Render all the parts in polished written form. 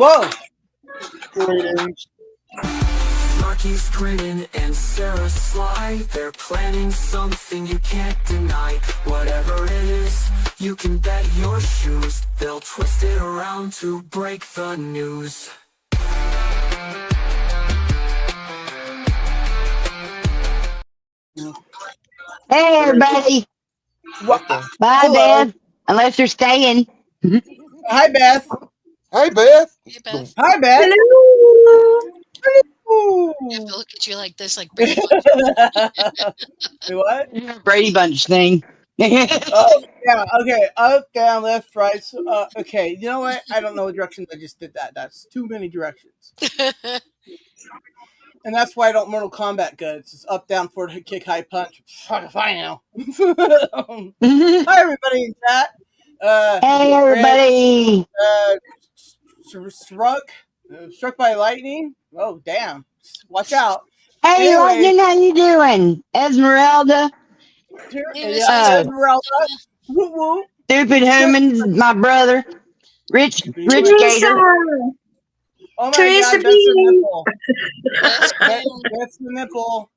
Whoa. Greetings. Snarky's grinning and Sarah's sly. They're planning something you can't deny. Whatever it is, you can bet your shoes they'll twist it around to break the news. Hey, everybody. What? Bye, Hello. Beth. Unless you're staying. Hi, Beth. Hey, Beth. Hey, Beth. Hi, Beth. Hello. Hello. I have to look at you like this, like Brady Bunch. Wait, what? Brady Bunch thing. Oh, yeah. Okay. Up, down, left, right. So, okay. You know what? I don't know what directions I just did that. That's too many directions. And that's why I don't Mortal Kombat good. It's just up, down, forward, kick, high, punch. Fuck if I know. Hi, everybody in chat. Hey, everybody. Struck by lightning. Oh, damn. Watch out. Hey, Anyway. Lightning, how you doing? Esmeralda. Esmeralda. Woo woo. Stupid Humans, my brother. Rich Teresa. Gator. Oh my Teresa God, that's the B. nipple. That's the nipple.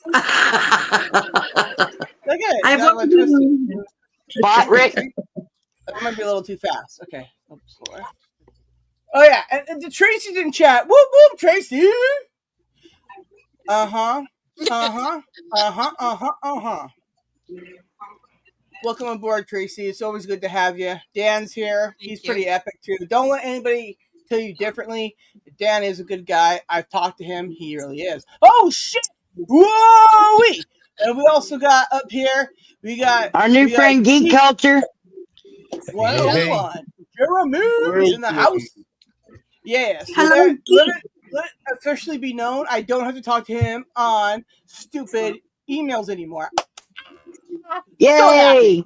Look at it. I Got want my twisted. What, Rick? That might be a little too fast. Okay. Oh yeah, and Tracy's in chat. Whoop whoop, Tracy. Welcome aboard, Tracy. It's always good to have you. Dan's here. He's pretty epic too. Don't let anybody tell you differently. Dan is a good guy. I've talked to him. He really is. Oh shit! Whoa! And we also got up here. We got our new friend Geek Culture. 101. Jeremy's in the house. Yeah. So Hello, let it officially be known. I don't have to talk to him on stupid emails anymore. Yay!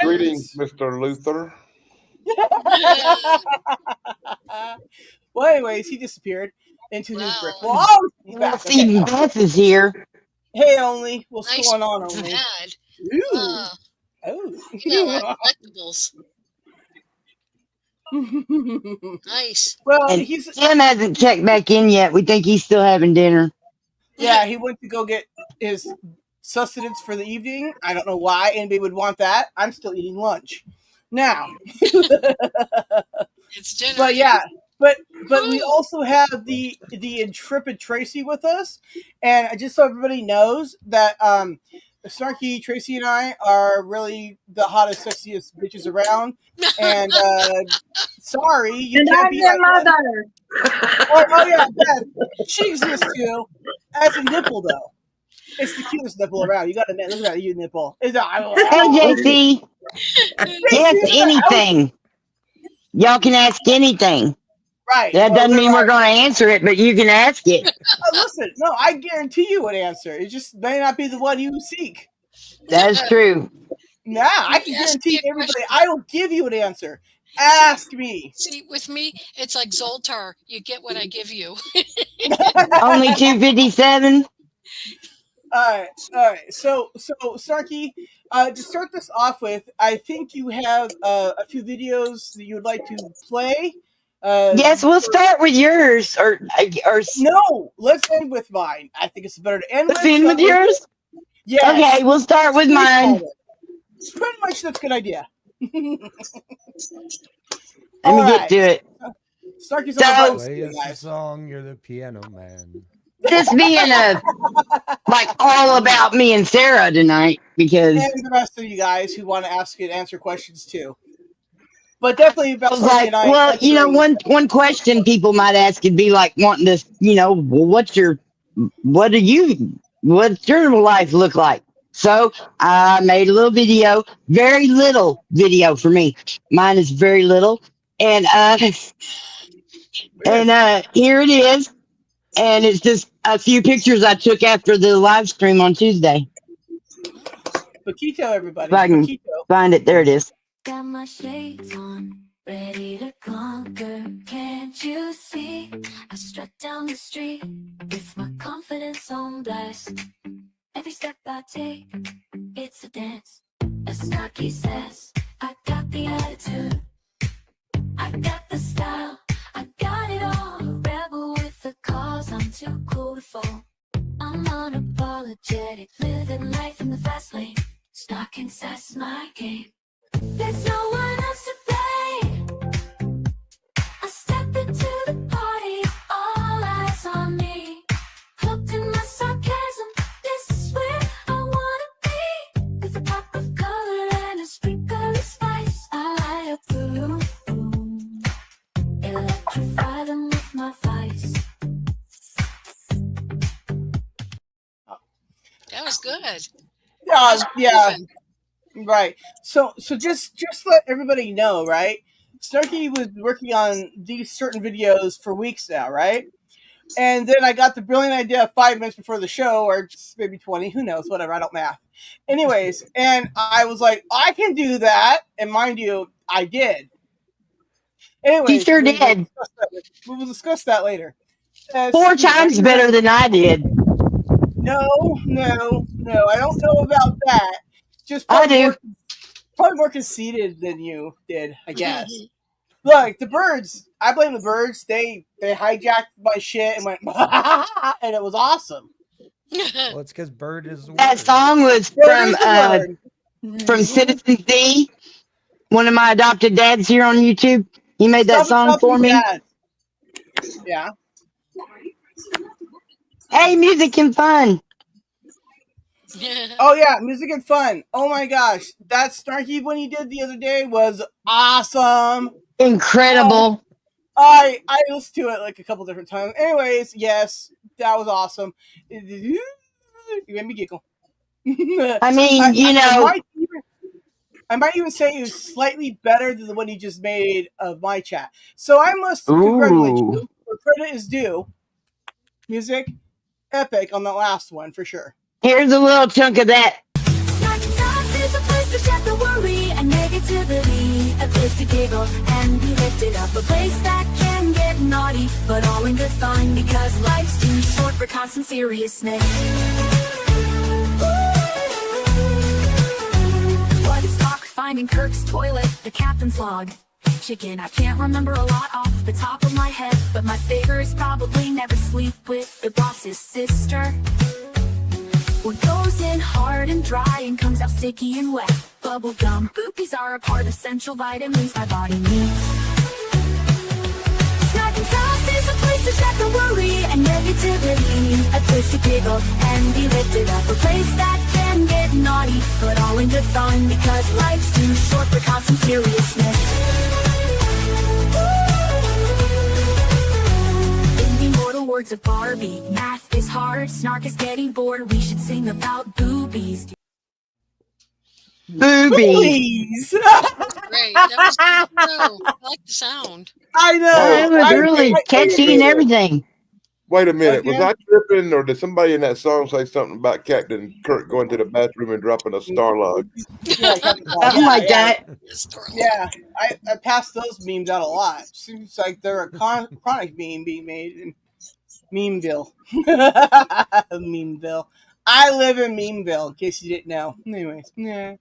Greetings, Mr. Luther. Well, anyways, he disappeared into his brick wall. He's back. See, Beth is here. Hey, Only. What's Nice. going on, Only? Bad. Ooh. Oh, Oh. you got a lot of collectibles. Nice. Well, And he's Tim hasn't checked back in yet. We think he's still having dinner. yeah. He went to go get his sustenance for the evening. I don't know why anybody would want that. I'm still eating lunch now. It's dinner. But yeah, but we also have the intrepid Tracy with us, and just so everybody knows that Snarky, Tracy, and I are really the hottest, sexiest bitches around. And sorry, you And can't I'm be your like that. mother. Oh yeah, Beth. She exists too. That's a nipple though. It's the cutest nipple around. You got to admit, look at that, you nipple. It's Hey, JC. Yes, anything. Y'all can ask anything. Right. That Well, doesn't mean we're going to answer it, but you can ask it. Listen, no, I guarantee you an answer. It just may not be the one you seek. That is true. Nah, I can guarantee everybody. I will give you an answer. Ask me. See, with me, it's like Zoltar. You get what I give you. Only 257. All right. So, Snarky, to start this off with, I think you have a few videos that you would like to play. Yes, we'll start with yours, or no, let's end with mine. I think it's better to end let's end with yours. Yes. Okay, we'll start with mine. Pretty much that's a good idea. Let me get to it. Snarky's So, on the Play us a song, you're the piano man. this being like all about me and Sarah tonight, because and the rest of you guys who want to ask and answer questions too. But definitely about I was like, well, you know, one question people might ask would be like wanting to, you know, well, what's your life look like? So I made a little video, very little video for me. Mine is very little, and here it is, and it's just a few pictures I took after the live stream on Tuesday. Paquito, everybody. If I can find it, there it is. Got my shades on, ready to conquer. Can't you see? I strut down the street with my confidence on blast. Every step I take, it's a dance. As Snarky says, I got the attitude, I got the style, I got it all, rebel with the cause, I'm too cool to fall. I'm unapologetic, living life in the fast lane. Snarknsass my game. There's no one else to blame. I step into the party, all eyes on me. Hooked in my sarcasm, this is where I wanna be. With a pop of color and a sprinkle of spice, I light up the room, electrify them with my vice. That was good. Yeah. Right. So just let everybody know, right? Snarky was working on these certain videos for weeks now, right? And then I got the brilliant idea 5 minutes before the show, or maybe 20, who knows, whatever, I don't math. Anyways, and I was like, I can do that. And mind you, I did. Anyways, You sure did. We will discuss that later. 4 times better than I did. No, I don't know about that. Just I do. probably more conceited than you did, I guess. Look, the birds. I blame the birds. They hijacked my shit and went, and it was awesome. Well, it's because bird is the word. That song was from Citizen Z, one of my adopted dads here on YouTube. He made that song for me. Dad. Yeah. Hey, music and fun. Oh yeah, music and fun. Oh my gosh, that Snarky one he did the other day was awesome. Incredible. I listened to it like a couple different times. Anyways, yes, that was awesome. You made me giggle. I mean, you know, I might even say it was slightly better than the one he just made of my chat. So I must congratulate you. Where credit is due. Music, epic on the last one for sure. Here's a little chunk of that. Snarknsass is a place to check the worry and negativity, a place to giggle and be lifted up, a place that can get naughty, but all in good fun because life's too short for constant seriousness. What is talk? Finding Kirk's toilet, the captain's log. Chicken, I can't remember a lot off the top of my head, but my favorite is probably never sleep with the boss's sister. What goes in hard and dry and comes out sticky and wet. Bubble gum, boopies are a part of essential vitamins my body needs. Snarknsass is a place to check the worry and negativity, a place to giggle and be lifted up, a place that can get naughty, but all in good fun because life's too short for constant seriousness. In the immortal words of Barbie, math is hard, Snark is getting bored, we should sing about boobies. Boobies. Great. That was good too. I like the sound. I know. It was really catchy and everything. Wait a minute. Was I tripping, or did somebody in that song say something about Captain Kirk going to the bathroom and dropping a star log? Yeah, Something like that. Yeah, I pass those memes out a lot. Seems like they're a chronic meme being made in Memeville. Memeville. I live in Memeville, in case you didn't know. Anyways, yeah.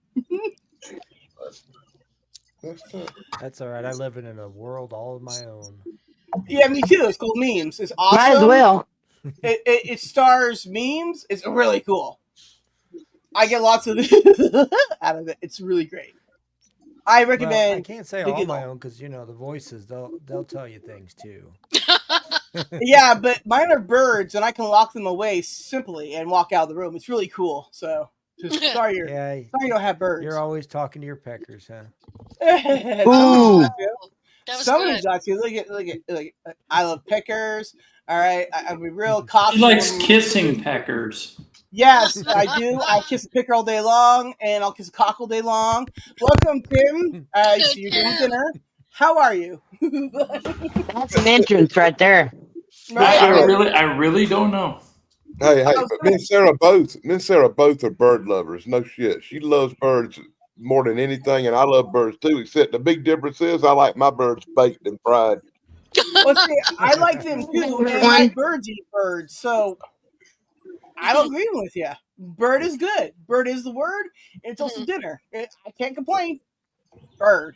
That's all right. I live in a world all of my own. Yeah, me too. It's called Memes. It's awesome. Might as well. It stars memes. It's really cool. I get lots of out of it. It's really great. I recommend. Well, I can't say all my own because you know the voices. They'll tell you things too. Yeah, but mine are birds, and I can lock them away simply and walk out of the room. It's really cool. So, sorry you don't have birds. You're always talking to your peckers, huh? Ooh. Somebody's got to. Look at. I love peckers. All right, I'll be real cocky. He likes kissing peckers. Yes, I do. I kiss a pecker all day long, and I'll kiss a cock all day long. Welcome, Tim. I see you doing dinner. How are you? That's an entrance right there. I really don't know. Hey, but me and Sarah both are bird lovers. No shit. She loves birds more than anything, and I love birds too, except the big difference is I like my birds baked and fried. Well, see, I like them too, and my birds eat birds, so I don't agree with you. Bird is good. Bird is the word, and it's also dinner. I can't complain. Bird.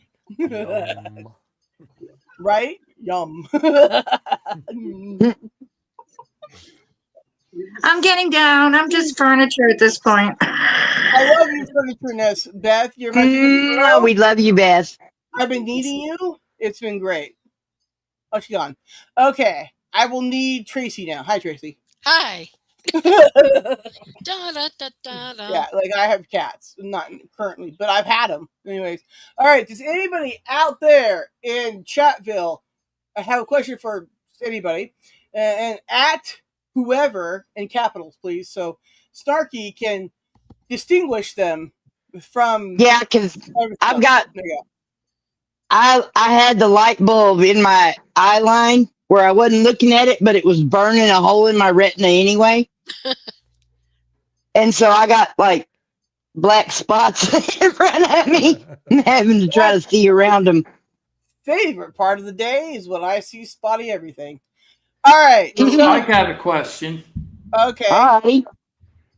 Right? Yum. I'm getting down. I'm just furniture at this point. I love your furniture-ness, Beth. You're my favorite Oh, girl. we love you, Beth. I've been needing you. It's been great. Oh, she's gone. Okay. I will need Tracy now. Hi, Tracy. Hi. Yeah, Da, da, da, da, da. like I have cats. Not currently, but I've had them. Anyways. All right. Does anybody out there in Chatville have a question for anybody? And at whoever in capitals, please. So Snarky can distinguish them from. Yeah, because I've got. There you go. I had the light bulb in my eye line where I wasn't looking at it, but it was burning a hole in my retina anyway. And so I got like black spots in front of me and having to try to see around them. Favorite part of the day is when I see spotty everything. All right. So I got a question. Okay. Alrighty.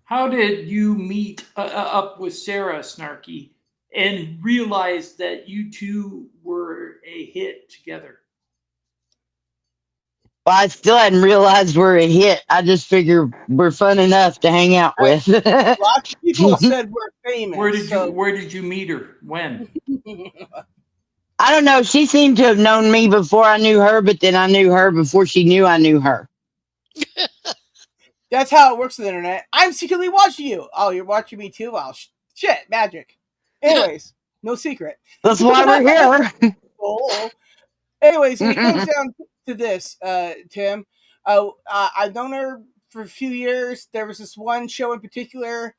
How did you meet up with Sara Snarky and realize that you two were a hit together? Well, I still hadn't realized we're a hit. I just figure we're fun enough to hang out with. Lots of people said we're famous. Where did you meet her? When? I don't know. She seemed to have known me before I knew her, but then I knew her before she knew I knew her. That's how it works on the internet. I'm secretly watching you. Oh, you're watching me too? Well, shit, magic. Anyways, no secret. That's why we're here. Oh. Anyways, when it comes down to this, Tim, I've known her for a few years. There was this one show in particular,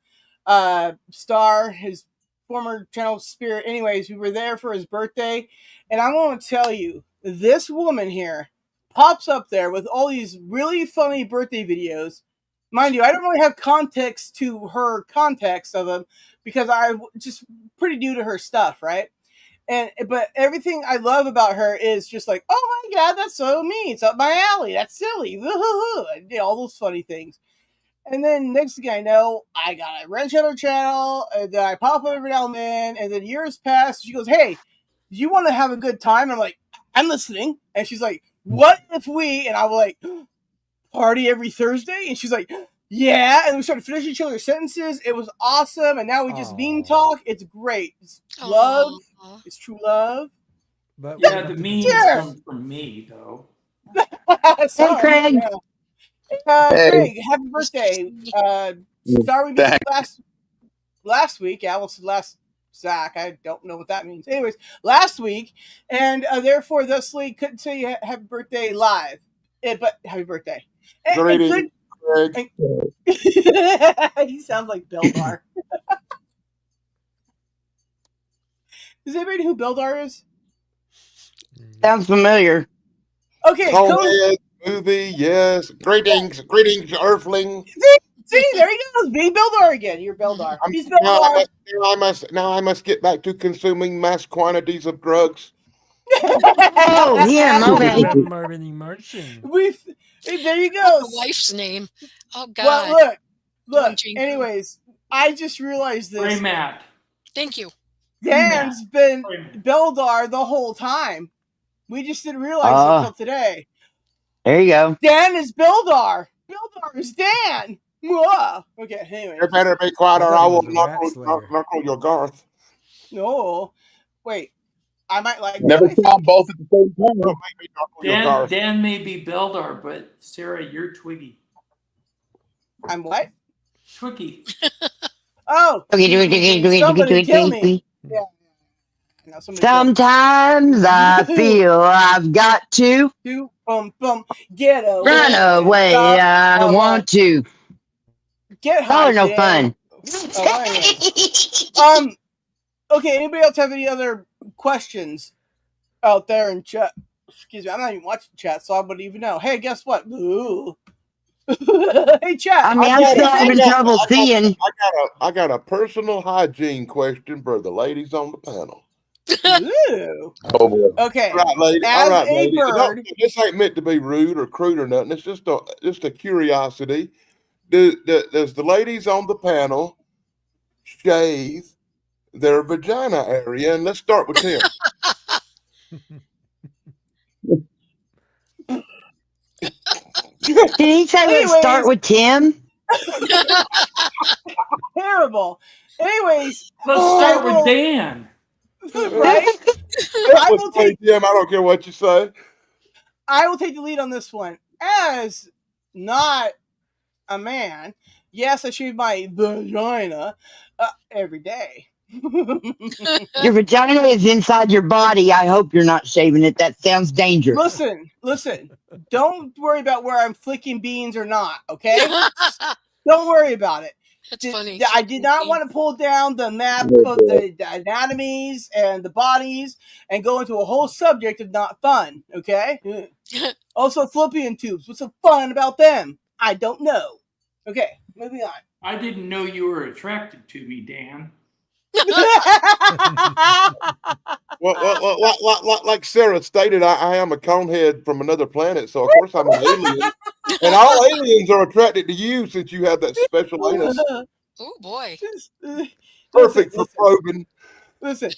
Star, his former channel Spirit. Anyways, we were there for his birthday, and I want to tell you, this woman here pops up there with all these really funny birthday videos. Mind you, I don't really have context to her context of them because I'm just pretty new to her stuff, right? But everything I love about her is just like, oh my god, that's so mean. It's up my alley. That's silly. All those funny things. And then next thing I know, I got a wrench on her channel, and then I pop up every now and then, and then years pass. She goes, hey, do you want to have a good time? And I'm like, I'm listening. And she's like, what if we? And I was like, party every Thursday? And she's like, yeah. And we started finishing each other's sentences. It was awesome. And now we just meme talk. It's great. It's love. It's true love. But yeah, the memes come from me, though. Sorry, Craig. Craig, happy birthday. Sorry we missed last week. Yeah, I almost said last Zach. I don't know what that means. Anyways, last week. And therefore, thusly, couldn't say you happy birthday live. But happy birthday. Greetings, Craig. He sounds like Beldar. Does anybody know who Beldar is? Sounds familiar. Okay, movie, yes. Greetings, Earthling. See, there he goes, being Beldar again. You're Beldar. He's Beldar. Now I must get back to consuming mass quantities of drugs. Oh, him. Okay. There you go. The wife's name. Oh God. Well, look. Anyways, I just realized this. Hey, Matt. Thank you. Dan's been Beldar the whole time. We just didn't realize it until today. There you go. Dan is Beldar. Beldar is Dan. Okay, anyway. You better be quiet or I will knuckle your Garth. No. Wait. I might like never saw them both at the same time. Dan may be Beldar, but Sarah, you're Twiggy. I'm what? Twiggy. Oh. Somebody kill me. Yeah. No, sometimes I feel I've got to get away. Run away. I don't want to. Get high. No fun. Okay. Anybody else have any other questions out there in chat? Excuse me. I'm not even watching chat, so I wouldn't even know. Hey, guess what? Ooh. Hey, chat. I mean, I'm still having trouble seeing. I got a personal hygiene question for the ladies on the panel. Ooh. Okay. Right, lady. As all right, a lady. bird, this ain't meant to be rude or crude or nothing. It's just a curiosity. Does the ladies on the panel shave their vagina area? And let's start with Tim. Did he say let's start with Tim? Terrible. Anyways, Let's start with Dan. Right? I will take Tim. I don't care what you say. I will take the lead on this one. As not a man, yes, I shave my vagina every day. Your vagina is inside your body. I hope you're not shaving it. That sounds dangerous. Listen. Don't worry about where I'm flicking beans or not, okay? Don't worry about it. That's funny. I did not want to pull down the map of the anatomies and the bodies and go into a whole subject of not fun, okay? Also, fallopian tubes. What's so fun about them? I don't know. Okay, moving on. I didn't know you were attracted to me, Dan. Well, like Sarah stated, I am a conehead from another planet, so of course I'm an alien. And all aliens are attracted to you since you have that special anus. Oh boy. Perfect for probing. Listen,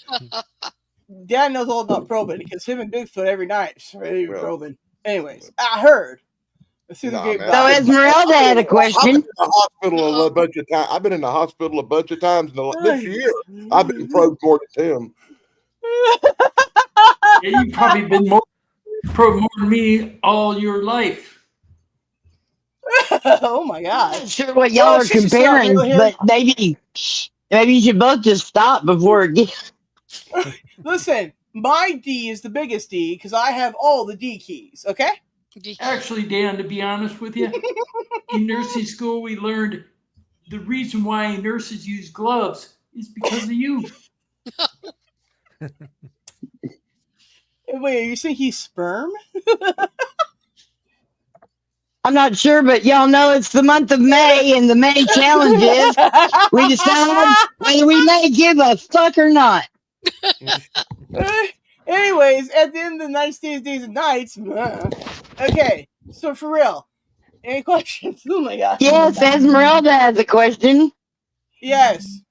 Dan knows all about probing because him and Bigfoot every night probing. Anyways, I heard. So Esmeralda had a question. I've been in the hospital a bunch of times this year. I've been probed more than Tim. Yeah, you've probably been probed more than me all your life. Oh my God! I'm not sure what y'all are comparing, but maybe you should both just stop before it gets. Listen, my D is the biggest D because I have all the D keys. Okay. Actually, Dan, to be honest with you, in nursing school we learned the reason why nurses use gloves is because of you. Wait, are you saying he's sperm? I'm not sure, but y'all know it's the month of May, and the May challenge is we decide whether we may give a fuck or not. Anyways, at the end of the nice days and nights. Okay, so for real, any questions? Oh my God. Yes, Esmeralda has a question. Yes.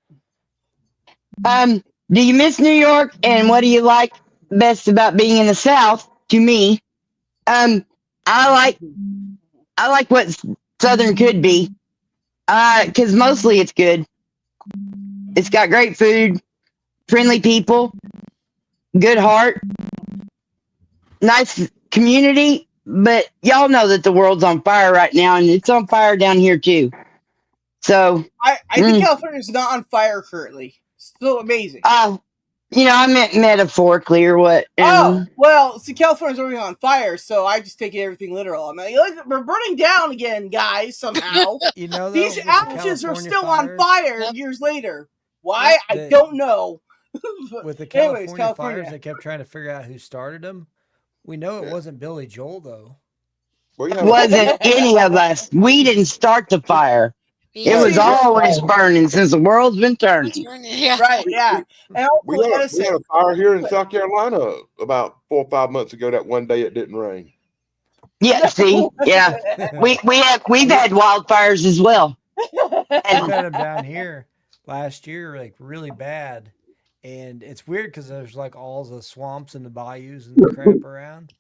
Do you miss New York, and what do you like best about being in the South? To me, I like what Southern could be, because mostly it's good. It's got great food, friendly people, good heart, nice community. But y'all know that the world's on fire right now, and it's on fire down here too. So I think California's not on fire currently. Still amazing. I meant metaphorically or what. Well, see, California's already on fire, so I just take everything literal. I'm like, look, we're burning down again, guys, somehow. These ashes are still on fire years later. Why? I don't know. With the California fires, they kept trying to figure out who started them. We know it wasn't Billy Joel, though. It wasn't any of us. We didn't start the fire. It was always burning since the world's been turning. Yeah. Right, yeah. And we had a fire here in South Carolina about 4 or 5 months ago. That one day it didn't rain. Yeah, see, yeah, we've had wildfires as well. We've had them down here last year, like really bad. And it's weird because there's like all the swamps and the bayous and the crap around.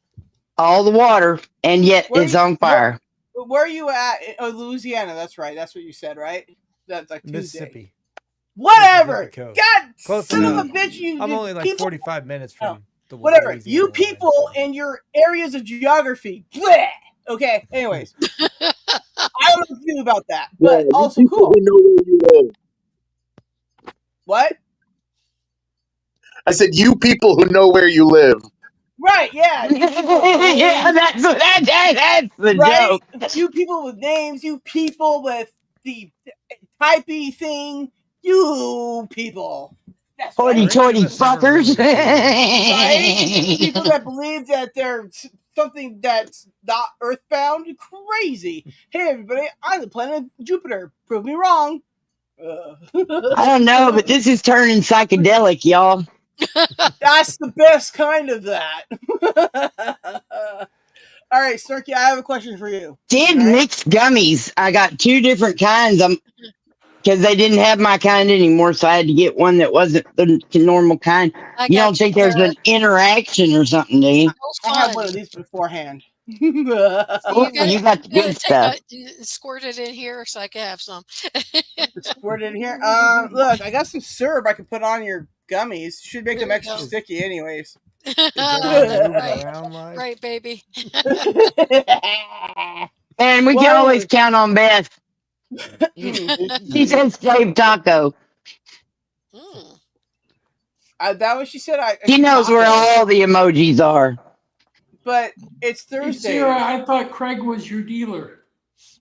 All the water, and yet it's on fire. Where are you at? Oh, Louisiana. That's right. That's what you said, right? That's like Mississippi. Tuesday. Whatever. Mississippi God, close son enough. of a bitch. I'm only like 45 minutes from the whatever. Louisiana You people in your areas of geography. Bleh. Okay. Anyways, I don't know what to do about that, but also cool. What? I said, you people who know where you live. Right, yeah. Yeah, that's the right? joke. You people with names, you people with the typey thing, you people. That's Hoity-toity fuckers. Right? People that believe that they're something that's not earthbound. Crazy. Hey, everybody, I'm the planet Jupiter. Prove me wrong. I don't know, but this is turning psychedelic, y'all. That's the best kind of that. All right, Snarky, I have a question for you. Did mixed gummies. I got 2 different kinds. Because they didn't have my kind anymore, so I had to get one that wasn't the normal kind. You don't think there's an interaction or something, do you? I had one of these beforehand. Oh, you got the good stuff. Squirt it in here so I can have some. Squirt it in here. Look, I got some syrup I can put on your gummies. Should make them extra sticky, anyways. Right, baby. And we can always count on Beth. She said save taco. That what she said. She knows where all the emojis are. But it's Thursday. Sarah, I thought Craig was your dealer.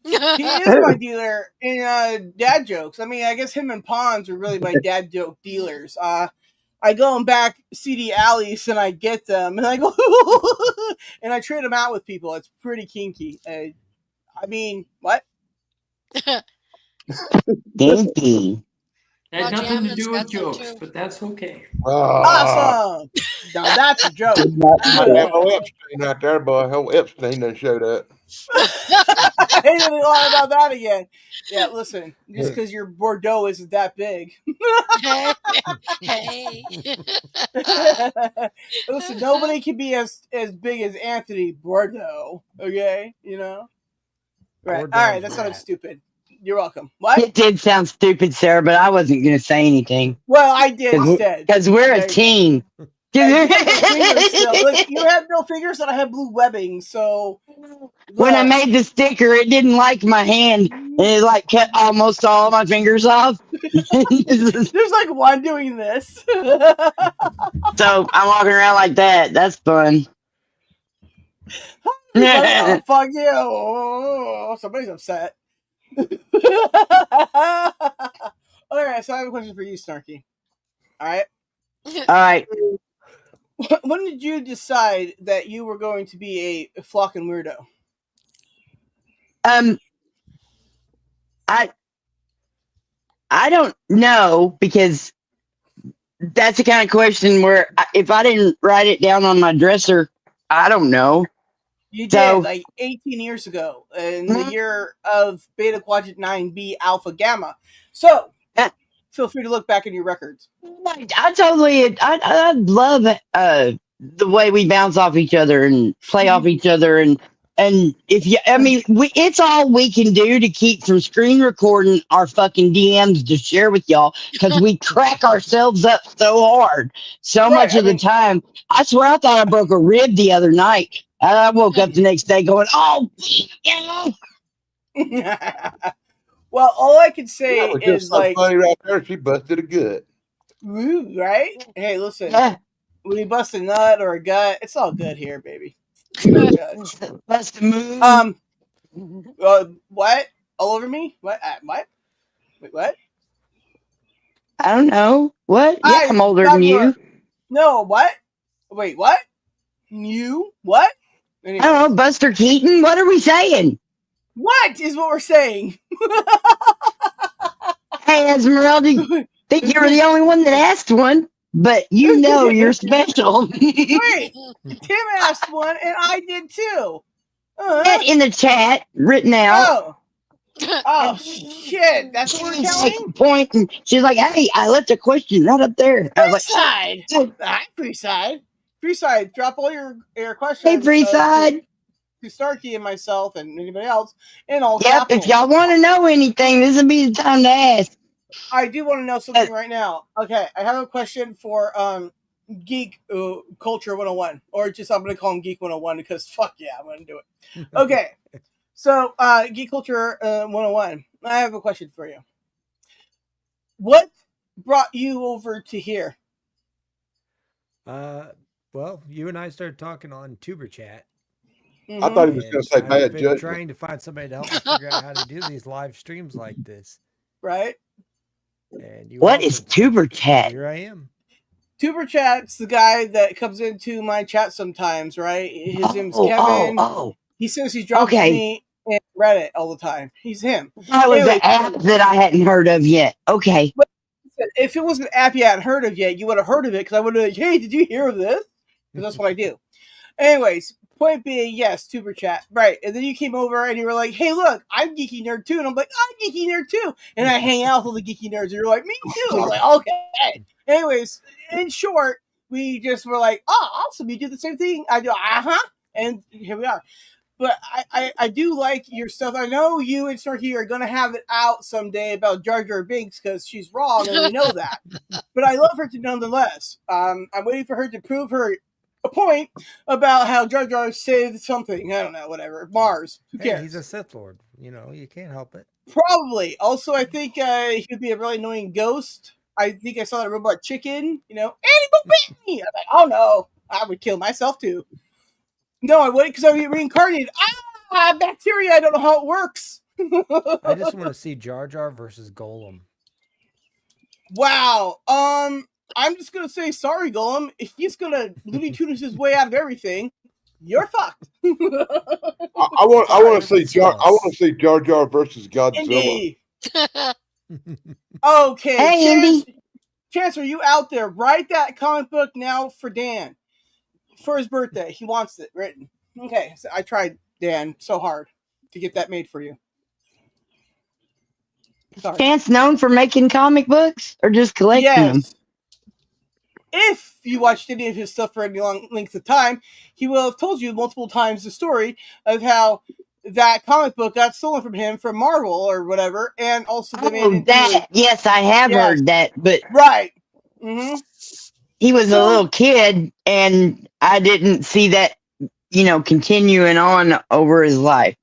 He is my dealer in dad jokes. I mean, I guess him and Pons are really my dad joke dealers. I go in back CD alleys and I get them and I go and I trade them out with people. It's pretty kinky. I mean, what? Kinky. Had nothing to do with jokes, but that's okay. Awesome. Now that's a joke. Whole Epstein right there, boy. Whole Epstein done showed up. I didn't lie about that again. Yeah, listen, just because your Bordeaux isn't that big. Hey. Listen, nobody can be as big as Anthony Bordeaux. Okay, you know. Right. Bordeaux's All right. That sounded stupid. You're welcome. What? It did sound stupid, Sarah, but I wasn't going to say anything. Well, I did instead. Because we're a team. You have no fingers and I have blue webbing, so when I made the sticker, it didn't like my hand, and it like kept almost all my fingers off. There's like one doing this. So I'm walking around like that. That's fun. Oh, fuck you. Oh, somebody's upset. All right, so I have a question for you, Snarky. All right. All right. When did you decide that you were going to be a flocking weirdo? I don't know, because that's the kind of question where if I didn't write it down on my dresser, I don't know. You did, like 18 years ago, in the year of Beta Quadrant 9b Alpha Gamma. So, feel free to look back in your records. I love the way we bounce off each other and play off each other, and if you, I mean, it's all we can do to keep from screen recording our fucking DMs to share with y'all, because we crack ourselves up so hard so much of the time. I swear I thought I broke a rib the other night. I woke up the next day going, oh, well, all I can say That was just is so like, funny right there. She busted a gut. Right? Hey, listen, when you bust a nut or a gut, it's all good here, baby. We don't judge. Bust a move. What? All over me? What? What? Wait, what? I don't know. What? Yeah, I'm older than you. No, what? Wait, what? You? What? Anyways. I don't know, Buster Keaton. What are we saying? What is what we're saying? Hey, Esmeralda, think you were the only one that asked one, but you know you're special. Wait, Tim asked one, and I did too. In the chat, written out. Oh shit! That's what we're telling. Point, and she's like, "Hey, I left a question right up there." Freeside, Freeside, Freeside. Drop all your questions. Hey, Freeside. To Snarky and myself and anybody else in all Yep. capitals. If y'all want to know anything, this will be the time to ask. I do want to know something right now. Okay, I have a question for Geek Culture 101, or just I'm going to call him Geek 101 because fuck yeah, I'm going to do it. Okay, so Geek Culture 101, I have a question for you. What brought you over to here? Well, you and I started talking on Tuber Chat. I thought he was going to say bad judgment. I've been trying to find somebody to help me figure out how to do these live streams like this. Right. And what is Tuber Chat? Here I am. Tuber Chat's the guy that comes into my chat sometimes, right? His name's Kevin. He says he drops me in Reddit all the time. He's him. That was an app that I hadn't heard of yet. Okay. But if it was an app you hadn't heard of yet, you would have heard of it, because I would have like, hey, did you hear of this? Because that's what I do. Anyways, point being, yes, Tuber Chat. Right. And then you came over and you were like, hey, look, I'm Geeky Nerd too. And I'm like, I'm Geeky Nerd too. And I hang out with all the Geeky Nerds. And you're like, me too. I'm like, okay. Anyways, in short, we just were like, oh, awesome. You do the same thing. I do, And here we are. But I do like your stuff. I know you and Snarky are going to have it out someday about Jar Jar Binks because she's wrong, and we know that. But I love her to nonetheless. I'm waiting for her to prove her a point about how Jar Jar saved something. I don't know, whatever. Mars. Who cares? Hey, he's a Sith Lord. You know, you can't help it. Probably. Also, I think he could be a really annoying ghost. I think I saw that robot chicken. You know, Annie bit me. I'm like, oh no, I would kill myself too. No, I wouldn't because I would get reincarnated. Bacteria. I don't know how it works. I just want to see Jar Jar versus Golem. Wow. I'm just gonna say sorry, Golem. If he's gonna Looney Tunes his way out of everything, you're fucked. I want to see Jar Jar versus Godzilla. Indeed. Okay, Hey, Chance, are you out there? Write that comic book now for Dan for his birthday. He wants it written. Okay, so I tried, Dan, so hard to get that made for you. Sorry. Chance known for making comic books or just collecting them? If you watched any of his stuff for any long length of time, he will have told you multiple times the story of how that comic book got stolen from him from Marvel or whatever, and also they made it that. Yes, I have heard that, but right. Mm-hmm. He was a little kid, and I didn't see that, continuing on over his life.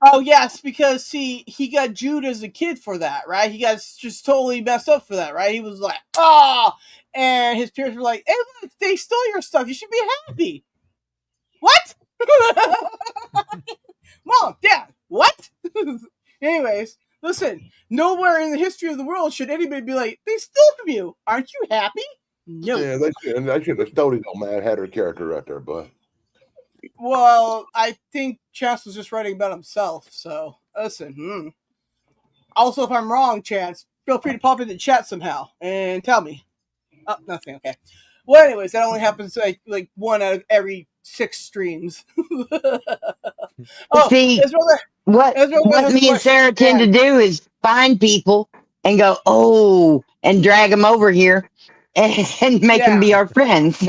Oh, yes, because, see, he got Jewed as a kid for that, right? He got just totally messed up for that, right? He was like, oh! And his parents were like, hey, look, they stole your stuff. You should be happy. What? Mom, Dad, what? Anyways, listen, nowhere in the history of the world should anybody be like, they stole from you. Aren't you happy? No. Yeah, they should have stolen it on Mad Hatter character right there, boy. Well, I think Chance was just writing about himself, so listen. Also, if I'm wrong, Chance, feel free to pop into the chat somehow and tell me. Oh, nothing, okay. Well, anyways, that only happens like 1 out of every 6 streams. See, what me and Sarah tend to do is find people and go, and drag them over here and make them be our friends.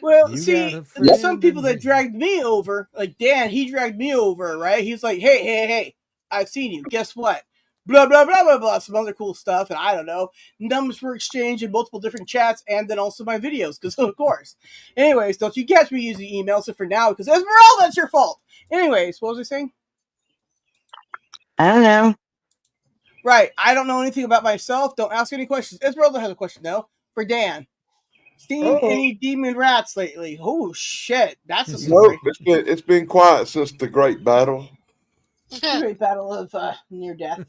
Well, see, there's some people that dragged me over, like Dan, he dragged me over, right? He's like, hey, I've seen you. Guess what? Blah, blah, blah, blah, blah, some other cool stuff, and I don't know. Numbers were exchanged in multiple different chats, and then also my videos, because of course. Anyways, don't you catch me using emails for now, because Esmeralda, that's your fault. Anyways, what was I saying? I don't know. Right, I don't know anything about myself. Don't ask any questions. Esmeralda has a question, though, for Dan. Seen any demon rats lately? Oh, shit, that's a story. No, it's been quiet since the Great Battle. The Great Battle of Near Death.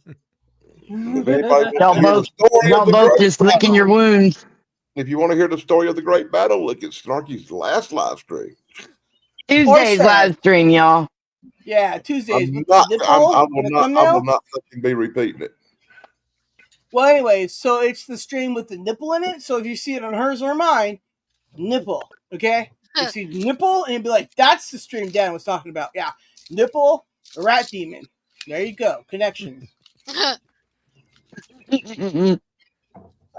Y'all both just licking your wounds. If you want to hear the story of the Great Battle, look at Snarky's last live stream. Tuesday's live stream, y'all. Yeah, Tuesdays. I will not fucking be repeating it. Well, anyway, so it's the stream with the nipple in it. So if you see it on hers or mine, nipple, okay? You see nipple, and you'd be like, that's the stream Dan was talking about. Yeah, nipple, rat demon. There you go. Connections.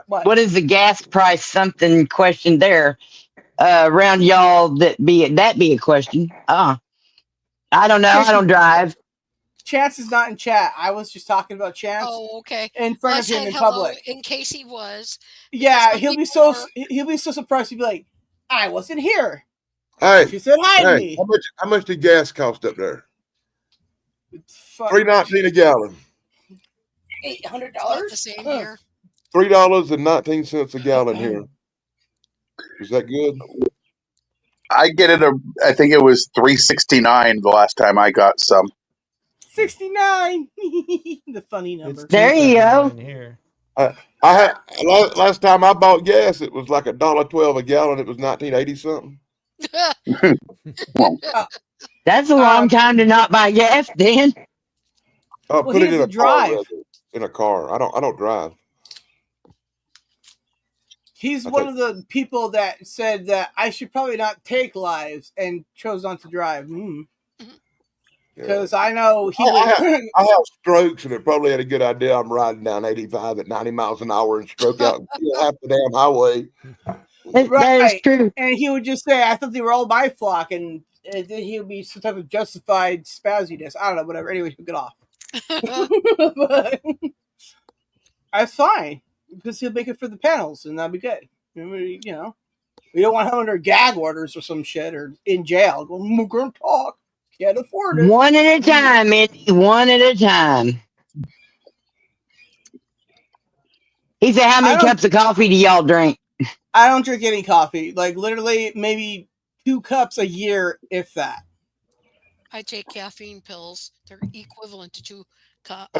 What is the gas price? Something question there. Around y'all that be a question. I don't know. I don't drive. Chance is not in chat. I was just talking about Chance. Oh, okay. In front of him in public. In case he was. Yeah, he'll be so surprised. He'll be like, I wasn't here. Hey, she said hi to me. How much did gas cost up there? $3.19 a gallon. $800. The same here. $3.19 a gallon here. Is that good? I get it. I think it was $3.69 the last time I got some. 69. The funny number. There you go. Last time I bought gas, it was like $1.12 a gallon. It was 1980 something. That's a long time to not buy gas, Dan. Oh, put it in a car. In a car. I don't drive. He's one of the people that said that I should probably not take lives and chose not to drive. Because I know I have strokes, and it probably had a good idea. I'm riding down 85 at 90 miles an hour and stroke out half the damn highway. Right. That is true. And he would just say, I thought they were all Myflock, and then he'll be some type of justified spazziness. I don't know, whatever. Anyway, he'll get off. But that's fine because he'll make it for the panels, and that'll be good. You know, we don't want him under gag orders or some shit or in jail. We're gonna talk. Can't afford it. One at a time, Andy. One at a time. He said, "How many cups of coffee do y'all drink?" I don't drink any coffee. Like literally, maybe 2 cups a year, if that. I take caffeine pills. They're equivalent to 2 cups. I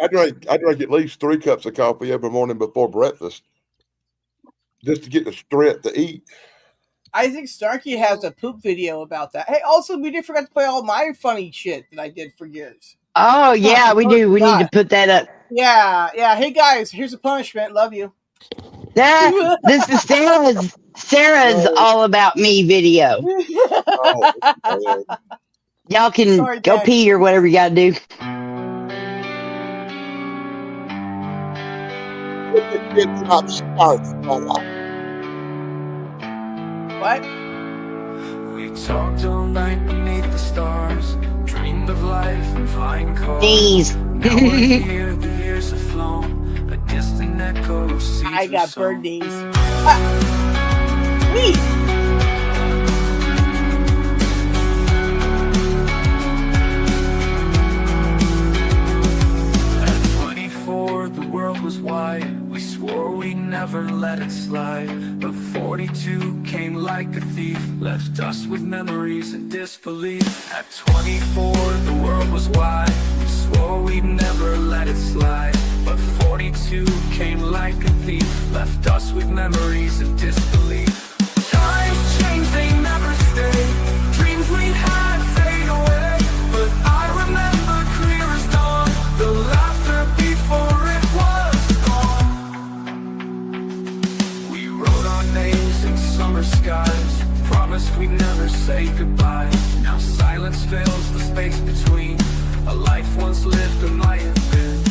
drink at least 3 cups of coffee every morning before breakfast, just to get the strength to eat. I think Snarky has a poop video about that. Hey, also, we did forget to play all my funny shit that I did for years. Oh yeah, we do. We need to put that up. Yeah, yeah. Hey guys, here's a punishment. Love you. This is Sarah's all about me video. Oh, Y'all can Sorry, go Dad. pee or whatever you gotta do. What? We talked all night beneath the stars, dreamed of life and flying cars. Knees. Now we're here, the years have flown, a distant echo. I got bird knees. At 24, the world was wide. We swore we'd never let it slide. But 42 came like a thief, left us with memories and disbelief. At 24, the world was wide. We swore we'd never let it slide. But 42 came like a thief, left us with memories and disbelief. Times change, they never stay. Dreams we had fade away. But I remember clear as dawn the laughter before it was gone. We wrote our names in summer skies, promised we'd never say goodbye. Now silence fills the space between a life once lived and might have been.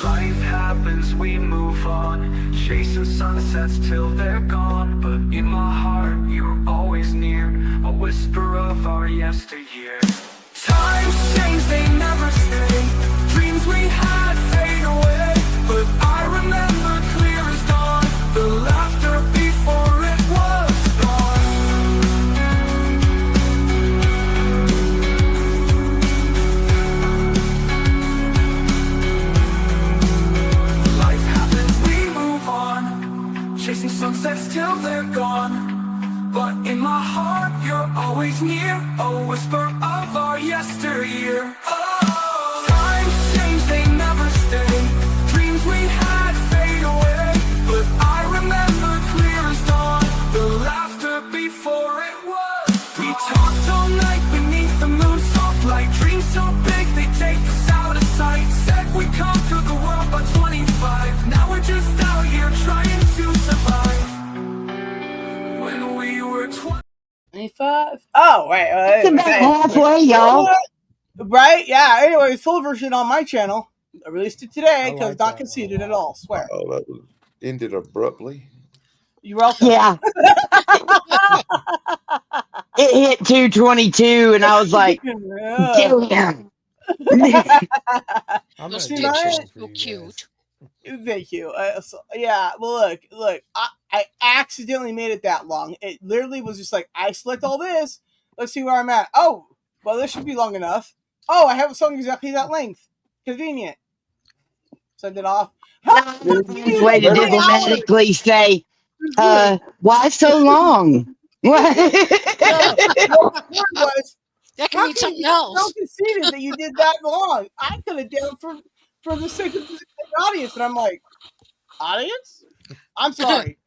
Life happens, we move on, chasing sunsets till they're gone. But in my heart, you're always near, a whisper of our yesteryear. Times change, they never stay. Dreams we had fade away. But I remember clear as dawn the laughter before it was gone. Life happens, we move on, chasing sunsets till they're gone. But in my heart, you're always near, a whisper of our yesteryear. Oh, times change, they never stay. Dreams we had fade away. But I remember clear as dawn the laughter before it was gone. We talked all night beneath the moon, soft light. Dreams so big they take us out of sight. Said we'd conquer the world by 25. Now we're just out here trying to survive. When we were 25. Oh, right. It's about halfway, y'all. Right? Yeah. Anyway, full version on my channel. I released it today because like not that conceded at all. Swear. Oh, that was ended abruptly. You're welcome. Yeah. It hit 222, and I was like, damn. I'm gonna See, do that? something for So you cute. Thank you. Yeah, well, look. I accidentally made it that long. It literally was just like, I select all this. Let's see where I'm at. Oh, well, this should be long enough. Oh, I have a song exactly that length. Convenient. Send it off. Way to diplomatically say, why so long? That can mean something else. So conceited that you did that long. I could have done it for the sake of the audience, and I'm like, audience? I'm sorry.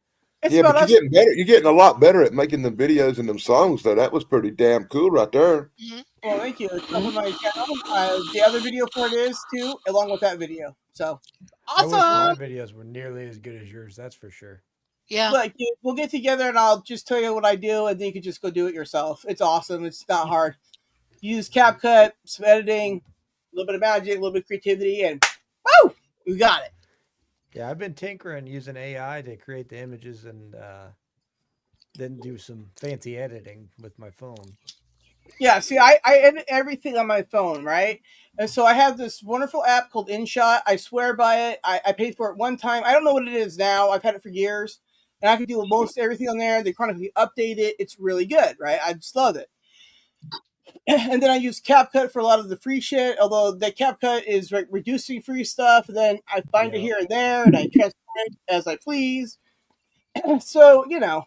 It's Yeah, about but us. you're getting better. You're getting a lot better at making the videos and them songs, though. That was pretty damn cool right there. Well, thank you. It's up on my channel. The other video for it is too, along with that video. So I wish my awesome. videos were nearly as good as yours. That's for sure. Yeah. Look, we'll get together and I'll just tell you what I do, and then you can just go do it yourself. It's awesome. It's not hard. Use CapCut, some editing, a little bit of magic, a little bit of creativity, and woo, we got it. Yeah, I've been tinkering using AI to create the images and then do some fancy editing with my phone. Yeah, see, I edit everything on my phone, right? And so I have this wonderful app called InShot. I swear by it. I paid for it one time. I don't know what it is now. I've had it for years. And I can do most everything on there. They chronically update it. It's really good, right? I just love it. And then I use CapCut for a lot of the free shit, although the CapCut is reducing free stuff. And then I find it here and there, and I transfer it as I please. So, you know.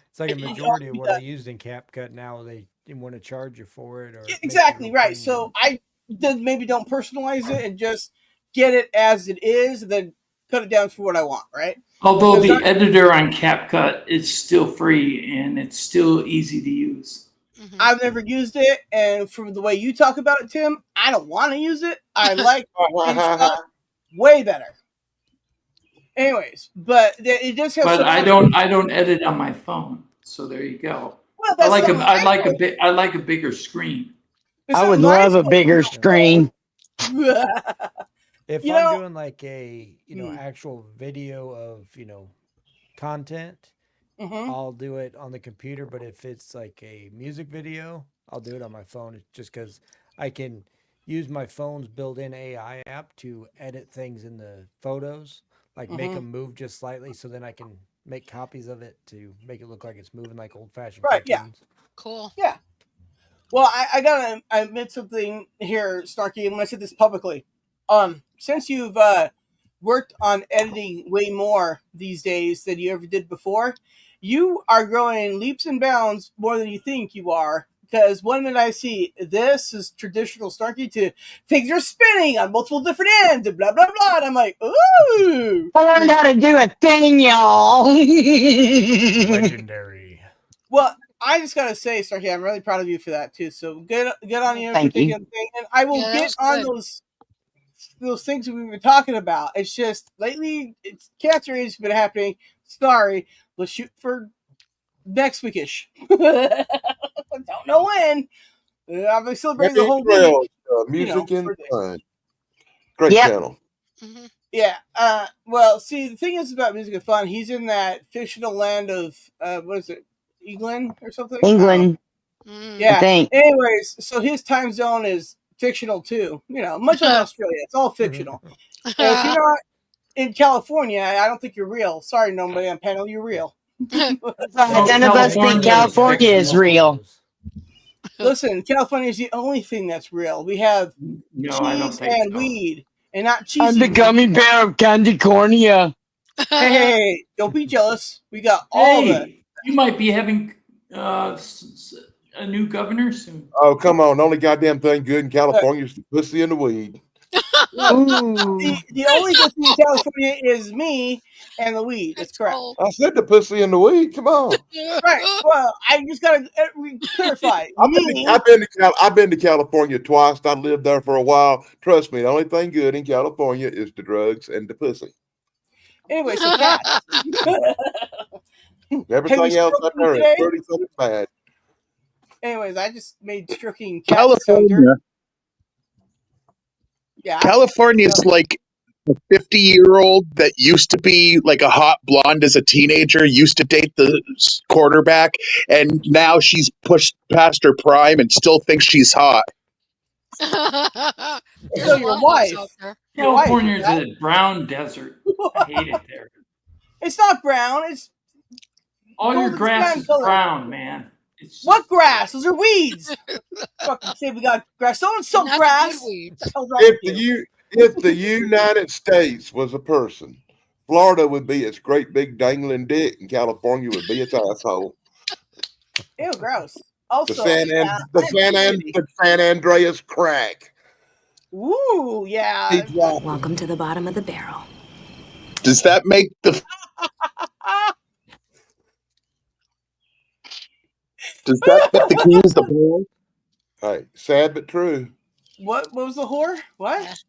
It's like a majority of what I used in CapCut now. They want to charge you for it, or exactly right. So I maybe don't personalize it and just get it as it is, and then cut it down for what I want, right? Although the editor on CapCut is still free and it's still easy to use. I've never used it, and from the way you talk about it, Tim, I don't want to use it. I like InShot way better. Anyways, but it does have. But I don't edit on my phone, so there you go. Well, I like a bigger screen. I would love a bigger screen. If I'm doing like a actual video of content, I'll do it on the computer. But if it's like a music video, I'll do it on my phone. Just because I can use my phone's built-in AI app to edit things in the photos, like make them move just slightly, so then I can make copies of it to make it look like it's moving like old-fashioned cartoons. Yeah. Cool. Yeah. Well, I gotta admit something here, Snarky. I'm gonna say this publicly. Since you've worked on editing way more these days than you ever did before, you are growing leaps and bounds more than you think you are. Because one minute I see this is traditional Snarky to things are spinning on multiple different ends and blah blah blah, and I'm like, ooh! I learned how to do a thing, y'all. Legendary. Well, I just gotta say, Snarky, I'm really proud of you for that too. So good on you for taking the thing, and I will get on those things that we've been talking about. It's just lately, it's cancer has been happening. Sorry, let's shoot for next weekish. Don't know when. I've been celebrating the whole week. Music and fun. Great channel. Yeah. Well, see, the thing is about Music and Fun, he's in that fictional land of what is it, England or something? England. Yeah. Anyways, so his time zone is fictional too. Much like Australia, it's all fictional. And if you're not in California, I don't think you're real. Sorry, nobody on panel, you're real. None of us think California is real. Listen, California is the only thing that's real. We have cheese and weed, and not cheese. I'm the gummy bear of California. Hey, don't be jealous. We got all that. You might be having a new governor soon. Oh, come on. The only goddamn thing good in California is the pussy and the weed. The only good thing in California is me and the weed. That's correct. I said the pussy and the weed. Come on. Right. Well, I just gotta clarify. I've been to California twice. I lived there for a while. Trust me, the only thing good in California is the drugs and the pussy. Anyway, so that everything else up there is pretty fucking bad. Anyways, I just made stroking California. Yeah. California's like a 50-year-old that used to be like a hot blonde as a teenager, used to date the quarterback, and now she's pushed past her prime and still thinks she's hot. So your wife. California is a brown desert. I hate it there. It's not brown. It's all your grass is brown, man. What grass? Those are weeds. Fucking say we got grass. Someone sow grass. If the United States was a person, Florida would be its great big dangling dick, and California would be its asshole. Ew, gross. Also, the San Andreas crack. Ooh, yeah. Welcome to the bottom of the barrel. Does that make the Does that fit the keys, the ball? Hey, sad but true. What was the whore? What?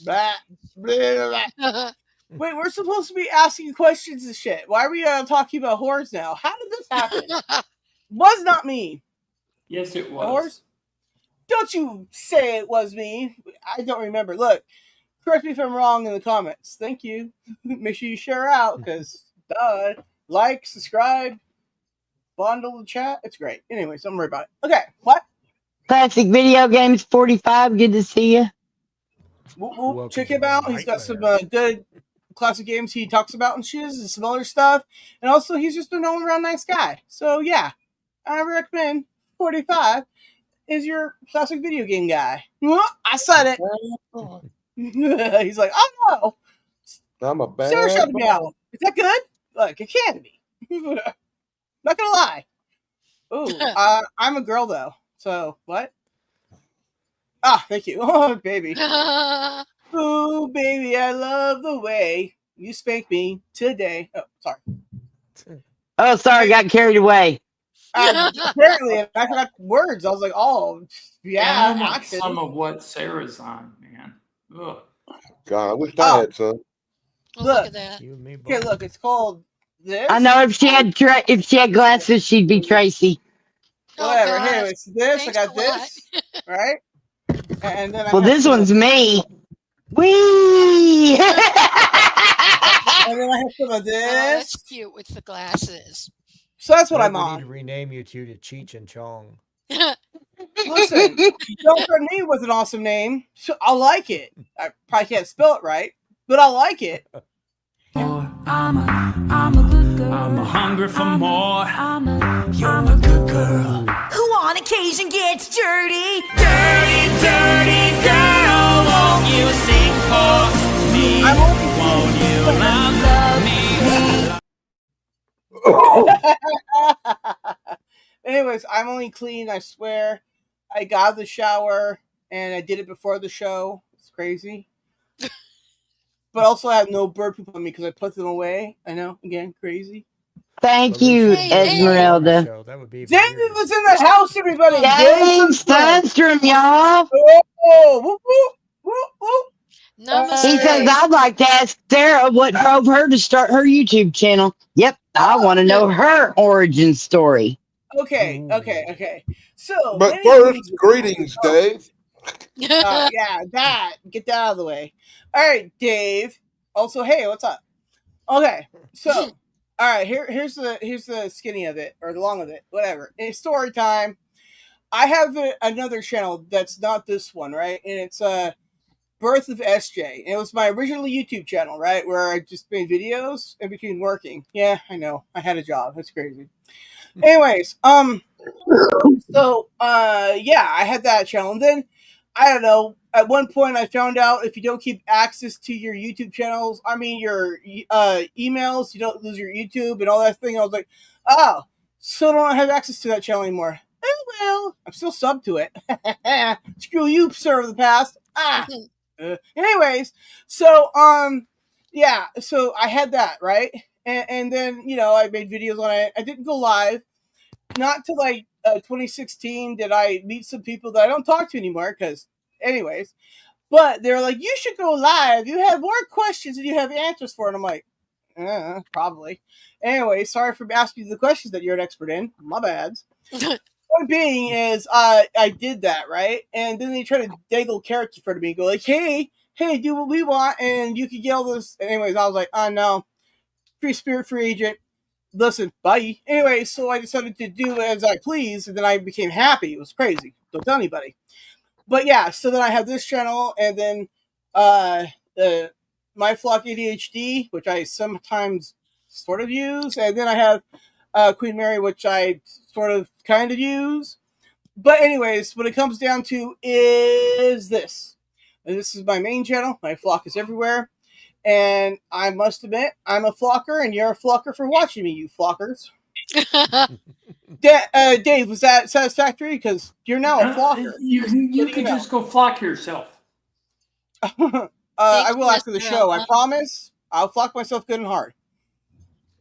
Blah, blah, blah. Wait, we're supposed to be asking questions and shit. Why are we talking about whores now? How did this happen? Was not me. Yes, it was. Whores? Don't you say it was me. I don't remember. Look, correct me if I'm wrong in the comments. Thank you. Make sure you share out, because duh. Like, subscribe. bundle the chat. It's great. Anyways, don't worry about it. Okay, what? Classic Video Games 45. Good to see you. Check him out. He's got some good classic games he talks about and shiz and some other stuff. And also, he's just an all-around nice guy. So, yeah, I recommend 45 is your classic video game guy. I said it. He's like, oh, no. I'm a bad Sarah shut me out. Is that good? Look, it can be. Not gonna lie. Ooh, I'm a girl, though. So, what? Ah, thank you. Oh, baby. Ooh, baby, I love the way you spank me today. Oh, sorry. Oh, sorry, got carried away. Apparently, I forgot words. I was like, oh, yeah. I want some of what Sarah's on, man. Ugh. God, I wish I had some. Look at that. You and me both. Okay, look, it's called this. I know if she had glasses, she'd be Tracy. Whatever. gosh. Anyways, this, Thanks I got a lot. this, right? And then I Well, have this some one's of, me. Wee! and then I have some of Oh, this. that's cute with the glasses. So that's what I I'm think we need on. to rename you two to Cheech and Chong. Listen, don't threaten me with an awesome name. So I'll like it. I probably can't spell it right, but I'll like it. I'm a good girl. I'm hungry for more. You're a good girl. Who on occasion gets dirty. Dirty, dirty girl, won't you sing for me? Won't you love me? Anyways, I'm only clean, I swear. I got out of the shower and I did it before the show. It's crazy. But also, I have no bird poop on me because I put them away. I know, again, crazy. Thank you, Esmeralda. Show. That would be David was in the house, everybody. James Sunstrom, y'all. Oh, whoop, whoop, whoop, whoop. He says, I'd like to ask Sarah what drove her to start her YouTube channel. Yep, I want to know her origin story. Okay. So, But first, greetings, Dave. yeah, that. Get that out of the way. All right, Dave. Also, hey, what's up? Okay, so, all right, here's the skinny of it, or the long of it, whatever. It's story time. I have another channel that's not this one, right? And it's Birth of SJ. And it was my original YouTube channel, right? Where I just made videos in between working. Yeah, I know. I had a job. That's crazy. Anyways, so, yeah, I had that channel. And then, I don't know, at one point I found out if you don't keep access to your YouTube channels, I mean, your emails, you don't lose your YouTube and all that thing. I was like, oh, so I don't have access to that channel anymore. Oh, well, I'm still subbed to it. Screw you, sir of the past. Anyways, so, yeah, so I had that, right? And then, you know, I made videos on it. I didn't go live. Not till like 2016 did I meet some people that I don't talk to anymore because, anyways, but they're like, you should go live. You have more questions than you have answers for. And I'm like, probably. Anyway, sorry for asking you the questions that you're an expert in. My bad. Point being is, I did that, right? And then they try to dangle carrots in front of me and go like, hey, do what we want and you can get all this. Anyways, I was like, oh no, free spirit, free agent. Listen, bye. Anyway, so I decided to do as I please, and then I became happy. It was crazy. Don't tell anybody. But yeah, so then I have this channel, and then the Myflock ADHD, which I sometimes sort of use, and then I have Queen Mary, which I sort of kind of use. But anyways, what it comes down to is this. And this is my main channel. Myflock is everywhere. And I must admit, I'm a flocker, and you're a flocker for watching me, you flockers. Dave, was that satisfactory? Because you're now a flocker. You could just go flock yourself. I will after the show. I promise. I'll flock myself good and hard.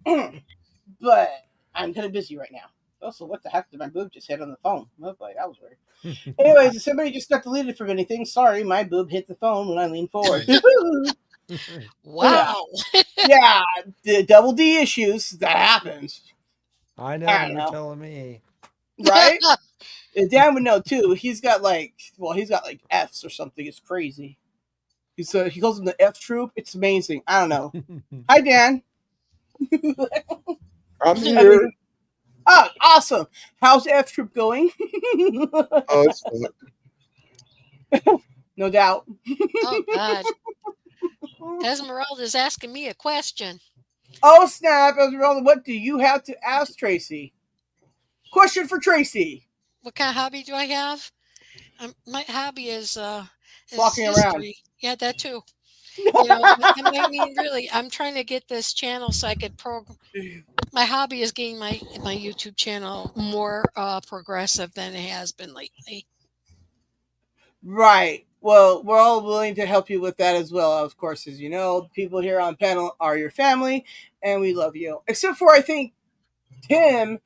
But I'm kind of busy right now. Also, what the heck did my boob just hit on the phone? Oh boy, that was weird. Anyways, if somebody just got deleted from anything, sorry, my boob hit the phone when I leaned forward. Wow. Yeah, the double D issues, that happens. I know, you're telling me. Right? Dan would know too. He's got like Fs or something. It's crazy. He calls them the F troop. It's amazing. I don't know. Hi, Dan. I'm here. Oh, awesome. How's F Troop going? Oh, it's no doubt. Oh, God. Esmeralda's asking me a question. Oh, snap. Esmeralda, what do you have to ask Tracy? Question for Tracy. What kind of hobby do I have? My hobby is Walking history. around. Yeah, that too. I mean, really, I'm trying to get this channel so I could program. My hobby is getting my YouTube channel more progressive than it has been lately. Right. Well, we're all willing to help you with that as well. Of course, as you know, people here on panel are your family, and we love you. Except for, I think, Tim.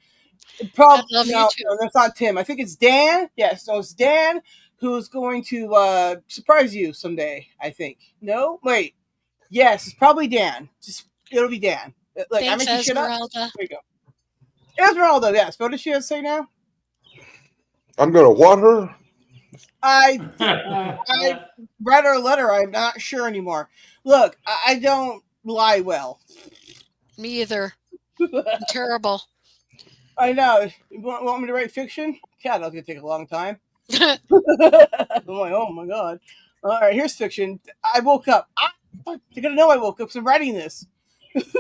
I love you too. No, that's not Tim. I think it's Dan. Yes, so it's Dan who's going to surprise you someday, I think. No? Wait. Yes, it's probably Dan. It'll be Dan. Like, Thanks, I'm making shit up. Esmeralda. There you go. Esmeralda, yes. What does she have to say now? I'm going to want her. I read her letter. I'm not sure anymore. Look, I don't lie well. Me either. I'm terrible. I know. You want me to write fiction? God, that's going to take a long time. I'm like, oh my God. All right, here's fiction. I woke up. You're going to know I woke up because I'm writing this. Anyways,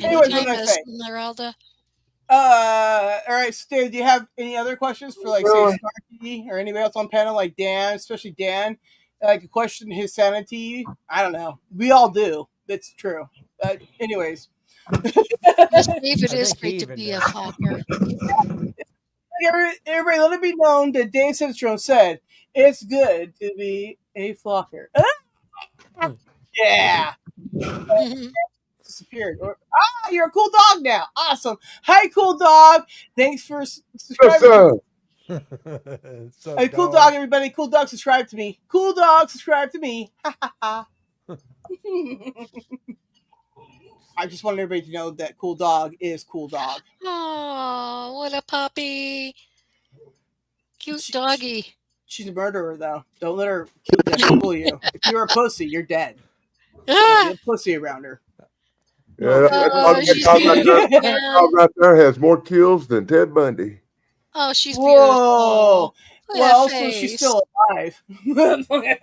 what did I say? Esmeralda. All right, Steve, do you have any other questions for, like, say, Snarky or anybody else on panel, like Dan, especially Dan? Like, a question his sanity? I don't know. We all do. That's true. Anyways. Yes, David is great to be a flocker. Everybody, let it be known that Dave Sidstrom said it's good to be a flocker. Yeah. Disappeared. You're a cool dog now. Awesome. Hi, cool dog. Thanks for subscribing. Hey, cool dog, everybody. Cool dog, subscribe to me. Cool dog, subscribe to me. I just want everybody to know that cool dog is cool dog. Oh, what a puppy. Cute doggy. She's a murderer, though. Don't let her fool you. If you're a pussy, you're dead. Be a pussy around her. Yeah, that dog right there has more kills than Ted Bundy. Oh, she's beautiful. Look Well, at that also, she's face. still alive. The way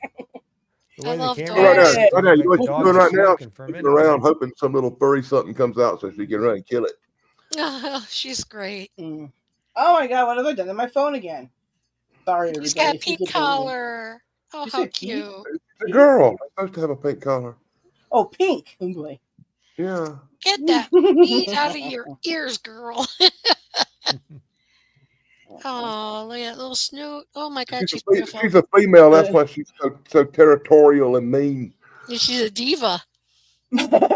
the love camera dogs. Right now, you know what she's Dog doing is right now? smoking She's for a looking minute. around hoping some little furry something comes out so she can run and kill it. Oh, she's great. Oh my God, what have I done to my phone again? Sorry, everybody. She's got a pink collar. Oh, how cute. It's a girl. It's supposed to have a pink collar. Oh, pink. Oh boy. Yeah. Get that meat out of your ears, girl. Oh, look at that little snoot. Oh my God, she's beautiful. She's a female. That's why she's so territorial and mean. Yeah, she's a diva. Diva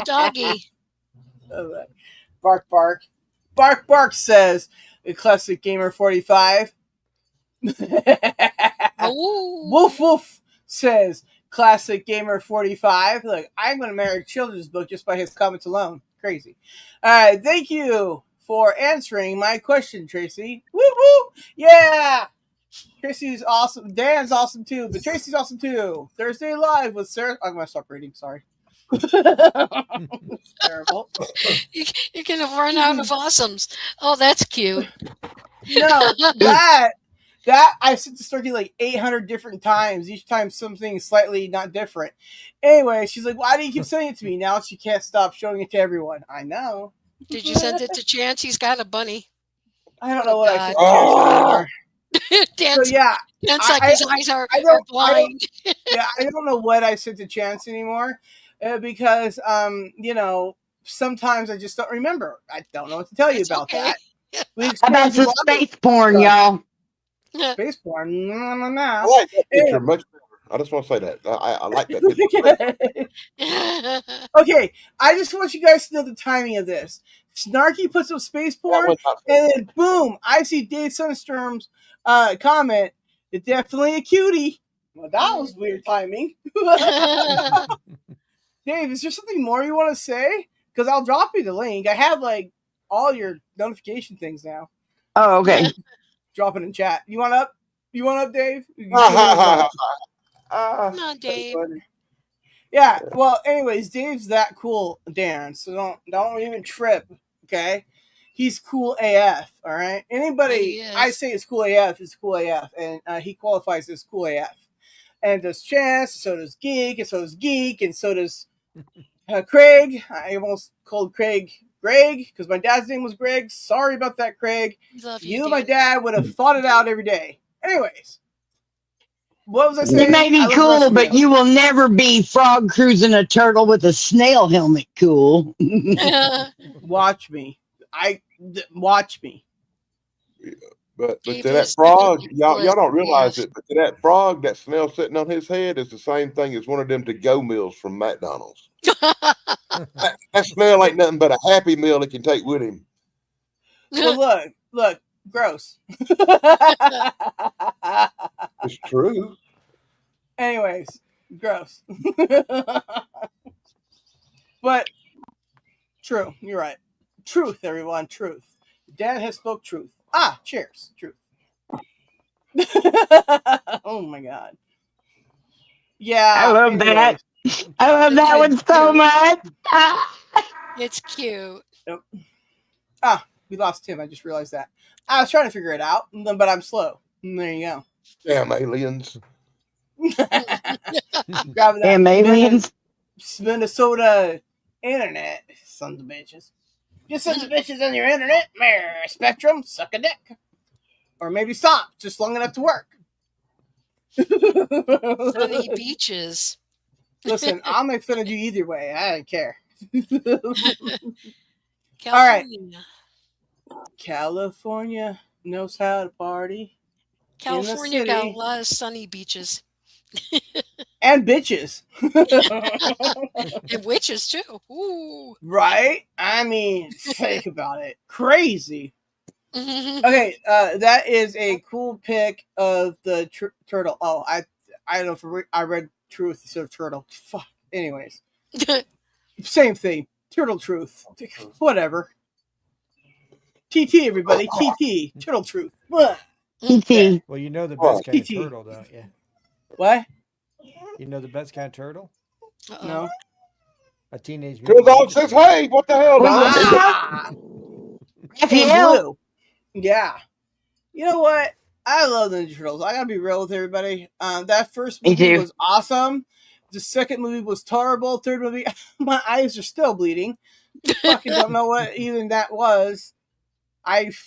doggy. Bark, bark. Bark, bark says the classic gamer 45. Woof, woof says classic gamer 45. Look, I'm going to marry a children's book just by his comments alone. Crazy. All right, thank you for answering my question, Tracy. Woo woo! Yeah! Tracy's awesome. Dan's awesome too, but Tracy's awesome too. Thursday Live with Sarah. I'm going to stop reading. Sorry. It's terrible. You're going to run out of awesomes. Oh, that's cute. No, that I sent to Snarky like 800 different times. Each time something slightly not different. Anyway, she's like, why do you keep sending it to me? Now she can't stop showing it to everyone. I know. Did you send it to Chance? He's got a bunny. I don't know what I sent to Chance anymore. So yeah. Dan's like his eyes are blind. I don't know what I sent to Chance anymore. Because you know, sometimes I just don't remember. I don't know what to tell you about that. About the space porn, y'all. Space porn. I like that picture much better. I just want to say that. I like that picture. Okay, I just want you guys to know the timing of this. Snarky puts up space porn, and then boom, I see Dave Sunstorm's comment. It's definitely a cutie. Well, that was weird timing. Dave, is there something more you want to say? Because I'll drop you the link. I have like all your notification things now. Oh, okay. Drop it in chat. You want up? You want up, Dave? Come on, Dave. Yeah. Well, anyways, Dave's that cool, Dan. So don't even trip. Okay. He's cool AF. All right. Anybody I say is cool AF is cool AF, and he qualifies as cool AF. And does Chance, so does Geek, and so does Geek, and so does Craig. I almost called Craig Greg because my dad's name was Greg. Sorry about that, Craig. Love You and my dad would have fought it out every day. Anyways, what was I saying? You may be cool, but you will never be frog cruising a turtle with a snail helmet cool. Watch me. Watch me. But to that frog, y'all don't realize it, but to that frog, that snail sitting on his head is the same thing as one of them to-go meals from McDonald's. that snail ain't nothing but a Happy Meal he can take with him. Well, look, gross. It's true. Anyways, gross. But true, you're right. Truth, everyone, truth. Dad has spoke truth. Cheers. Truth. Oh my God. Yeah. I love that. I love that one so much. It's cute. We lost Tim. I just realized that. I was trying to figure it out, but I'm slow. There you go. Damn aliens. Damn aliens. Minnesota internet. Sons of bitches. You sons of bitches on your internet. Spectrum, suck a dick. Or maybe stop just long enough to work. Sunny beaches. Listen, I'll make fun of you either way. I don't care. California. All right. California knows how to party. California got a lot of sunny beaches. And bitches. And witches too. Ooh. Right? I mean, think about it. Crazy. Okay, that is a cool pic of the turtle. Oh, I don't know if I read truth instead of turtle. Fuck. Anyways. Same thing. Turtle truth. Whatever. TT, everybody. TT. Turtle truth. TT. Well, you know the best kind of turtle, don't you? What? You know the best kind of turtle? No. A teenage Good dog says, hey, what the hell? Blue. Yeah. You know what? I love the Ninja Turtles. I gotta be real with everybody. That first movie was awesome. The second movie was terrible. Third movie, my eyes are still bleeding. Fucking don't know what even that was.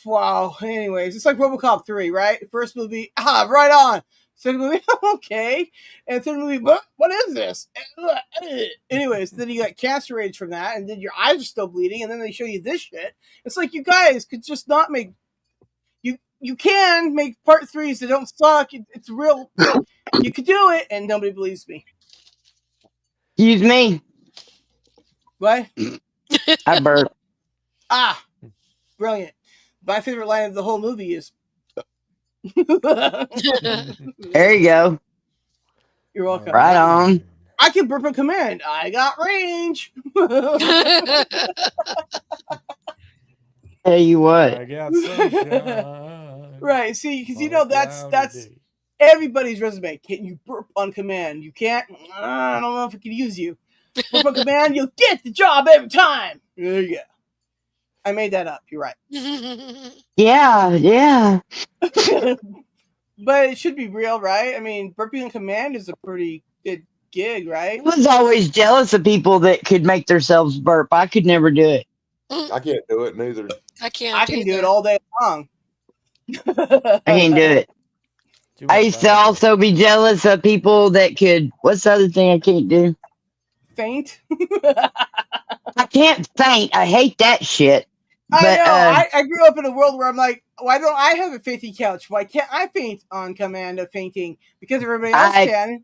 Wow. Anyways, it's like RoboCop 3, right? First movie, right on. Second movie, okay. And third movie, what is this? Anyways, then you got cancer rage from that, and then your eyes are still bleeding, and then they show you this shit. It's like you guys could just not make. You can make part 3s that don't suck. It's real. You could do it, and nobody believes me. Excuse me. What? I burped. Brilliant. My favorite line of the whole movie is. There you go. You're welcome. Right on. I can burp on command. I got range. Tell you what. I got sunshine. Right. See, because you know that's everybody's resume. Can you burp on command? You can't. I don't know if I can use you. Burp on command. You'll get the job every time. There you go. I made that up. You're right. Yeah. But it should be real, right? I mean, burping on command is a pretty good gig, right? I was always jealous of people that could make themselves burp. I could never do it. I can't do it neither. I can't. I can do it all day long. I can't do it. I used to also be jealous of people that could. What's the other thing I can't do? Faint. I can't faint. I hate that shit. I know. I grew up in a world where I'm like, why don't I have a fainting couch? Why can't I faint on command of fainting? Because everybody else can.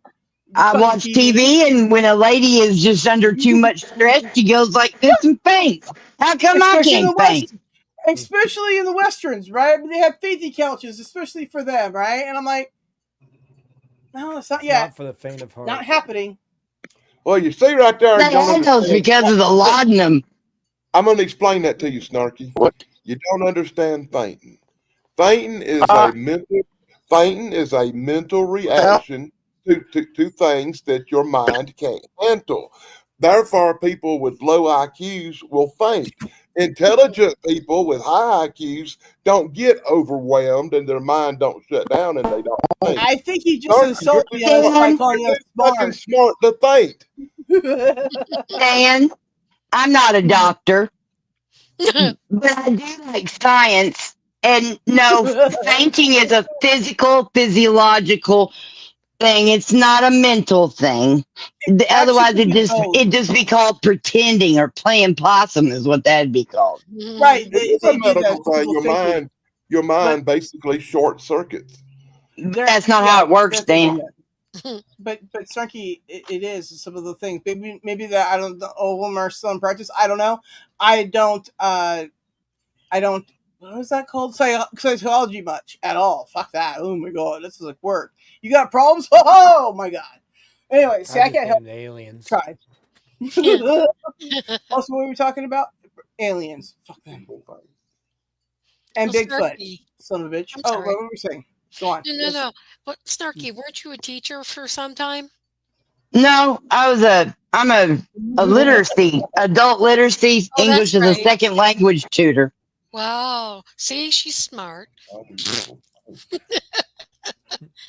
I watch TV, and when a lady is just under too much stress, she goes like this and faints. How come I can't faint? Especially in the Westerns, right? They have fainting couches, especially for them, right? And I'm like, no, it's not yet. Not for the faint of heart. Not happening. Well, you see right there. They had those because of the laudanum. I'm going to explain that to you, Snarky. What? You don't understand fainting. Fainting is a mental reaction to things that your mind can't handle. Therefore, people with low IQs will faint. Intelligent people with high IQs don't get overwhelmed and their mind don't shut down and they don't think. I think he just insulted us by calling us fucking smart. to faint. Dan, I'm not a doctor, but I do like science. And no, fainting is a physiological thing. It's not a mental thing. Otherwise, it just be called pretending or playing possum is what that'd be called. Right. It's a medical thing. Your mind basically short circuits. That's not how it works, Dan. But Snarky, it is some of the things. Maybe that I don't. All women are still in practice. I don't know. I don't. What is that called? Psychology much at all. Fuck that. Oh my god, this is like work. You got problems? Oh my god. Anyway, see, I can't help aliens. Try. Also, what were we talking about? Aliens. Fuck them. And Bigfoot. Snarky. Son of a bitch. What were we saying? Go on. No. But Snarky, weren't you a teacher for some time? No, I'm a literacy, adult literacy, English as a second language tutor. Wow. See, she's smart.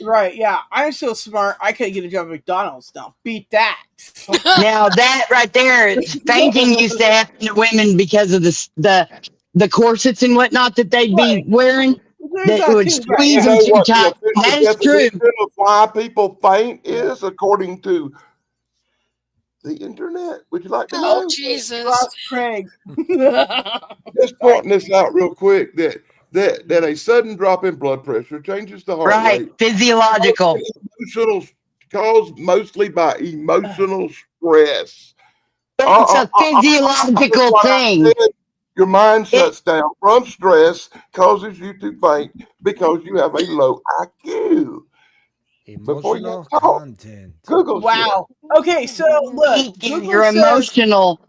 Right, yeah. I'm so smart, I could get a job at McDonald's now. Beat that. Now that right there, fainting used to happen to women because of the corsets and whatnot that they'd be wearing. That would squeeze them too tight. That is true. Of why people faint is according to the internet. Would you like to know? Oh, Jesus. Ross Craig. Just pointing this out real quick that a sudden drop in blood pressure changes the heart rate. Physiological. Caused mostly by emotional stress. It's a physiological thing. Your mind shuts down from stress, causes you to faint because you have a low IQ. Emotional content. Google. Wow. Okay, so look, your emotional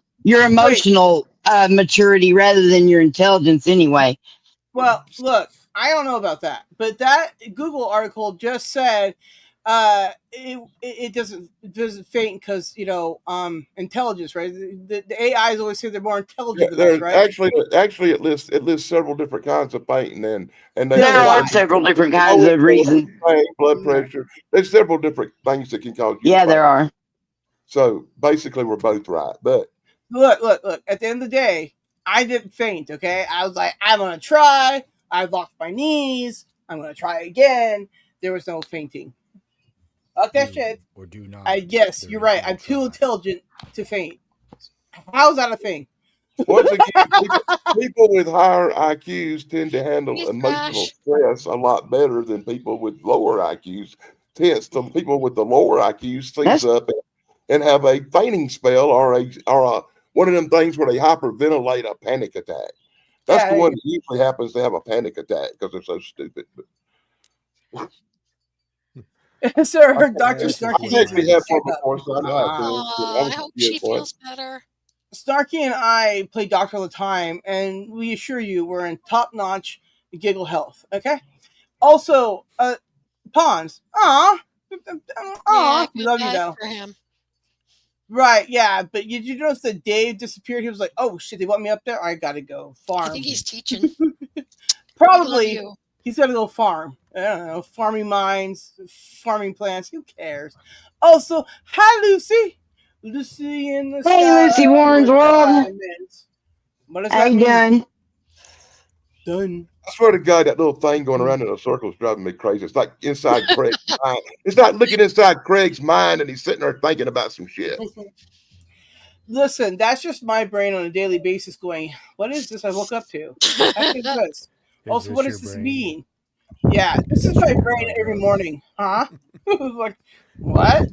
maturity rather than your intelligence anyway. Well, look, I don't know about that, but that Google article just said it doesn't faint because intelligence, right? The AIs always say they're more intelligent than us, right? Actually, it lists several different kinds of fainting, and there are several different kinds of reasons. Blood pressure. There's several different things that can cause you. Yeah, there are. So basically, we're both right. But look. At the end of the day, I didn't faint. Okay, I was like, I'm gonna try. I locked my knees. I'm gonna try again. There was no fainting. Okay, shit. Or do not. I guess you're right. I'm too intelligent to faint. How's that a thing? Once again, people with higher IQs tend to handle emotional stress a lot better than people with lower IQs. Hence, the people with the lower IQs seize up and have a fainting spell or one of them things where they hyperventilate a panic attack. That's the one that usually happens to have a panic attack because they're so stupid. Sir, Dr. Snarky. I hope she feels better. Snarky and I play doctor all the time, and we assure you we're in top-notch giggle health, okay? Also, Pawns. Yeah, we love you, though. For him. Right, yeah, but did you notice that Dave disappeared? He was like, oh, shit, they want me up there? I gotta go farm. I think he's teaching. Probably. He's got to go farm. I don't know, farming mines, farming plants. Who cares? Also, hi, Lucy. Lucy in the sky. Hey, Lucy Warren's World. What does that mean? Done. I swear to God, that little thing going around in a circle is driving me crazy. It's like inside Craig's mind. It's like looking inside Craig's mind and he's sitting there thinking about some shit. Listen, that's just my brain on a daily basis going, what is this I woke up to? I think this. Also, what does this mean? Yeah, this is my brain every morning. Huh? Like, what?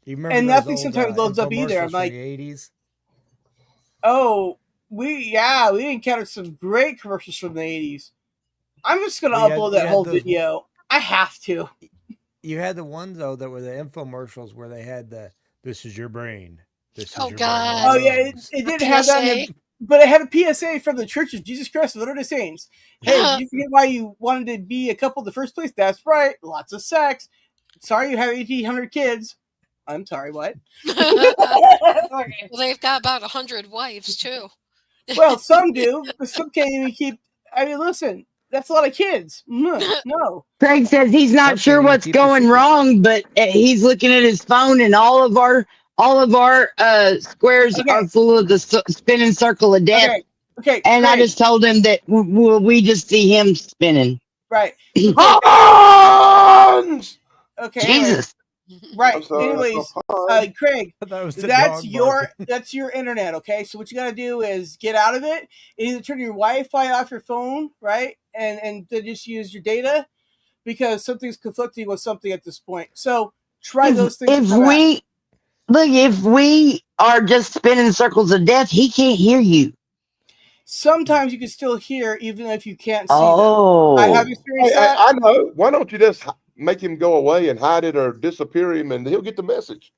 And nothing sometimes loads up either. I'm like, 80s? Oh, we encountered some great commercials from the 80s. I'm just going to upload that whole video. I have to. You had the ones, though, that were the infomercials where they had this is your brain. This is your God. Brain. Oh, yeah, it didn't have that. But it had a PSA from the Church of Jesus Christ of Latter-day Saints. Hey, did you forget why you wanted to be a couple in the first place? That's right. Lots of sex. sorry you have 1,800 kids. I'm sorry, what? Well, they've got about 100 wives too. Well, some do, but some can't even keep. I mean, listen, that's a lot of kids. No. Craig says he's not sure what's going wrong, but he's looking at his phone, and all of our squares are full of the spinning circle of death. Okay. And Craig. I just told him that we just see him spinning. Right. So okay. Jesus. Right. Anyways, Craig, that's your internet. Okay. So what you got to do is get out of it. Either turn your Wi-Fi off your phone, right, and then just use your data, because something's conflicting with something at this point. So try those things. If we are just spinning circles of death, he can't hear you. Sometimes you can still hear even if you can't see them. I have experienced that. I know. Why don't you just make him go away and hide it or disappear him, and he'll get the message?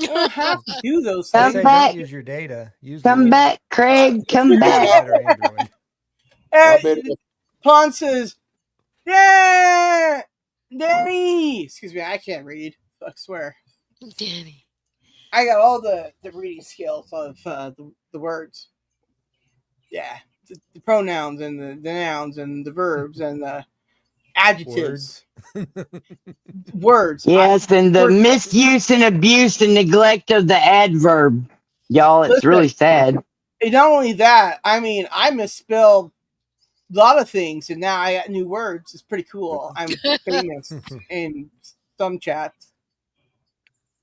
You don't have to do those things. Come back. Don't use your data. Come back, Craig. Come back. Pon says, yeah, Danny. Excuse me, I can't read. I swear. Danny. I got all the reading skills of the words. Yeah, the pronouns and the nouns and the verbs and the adjectives. Words. Yes, and the misuse and abuse and neglect of the adverb. Y'all, it's really sad. And not only that, I mean, I misspelled a lot of things, and now I got new words. It's pretty cool. I'm famous in some chats.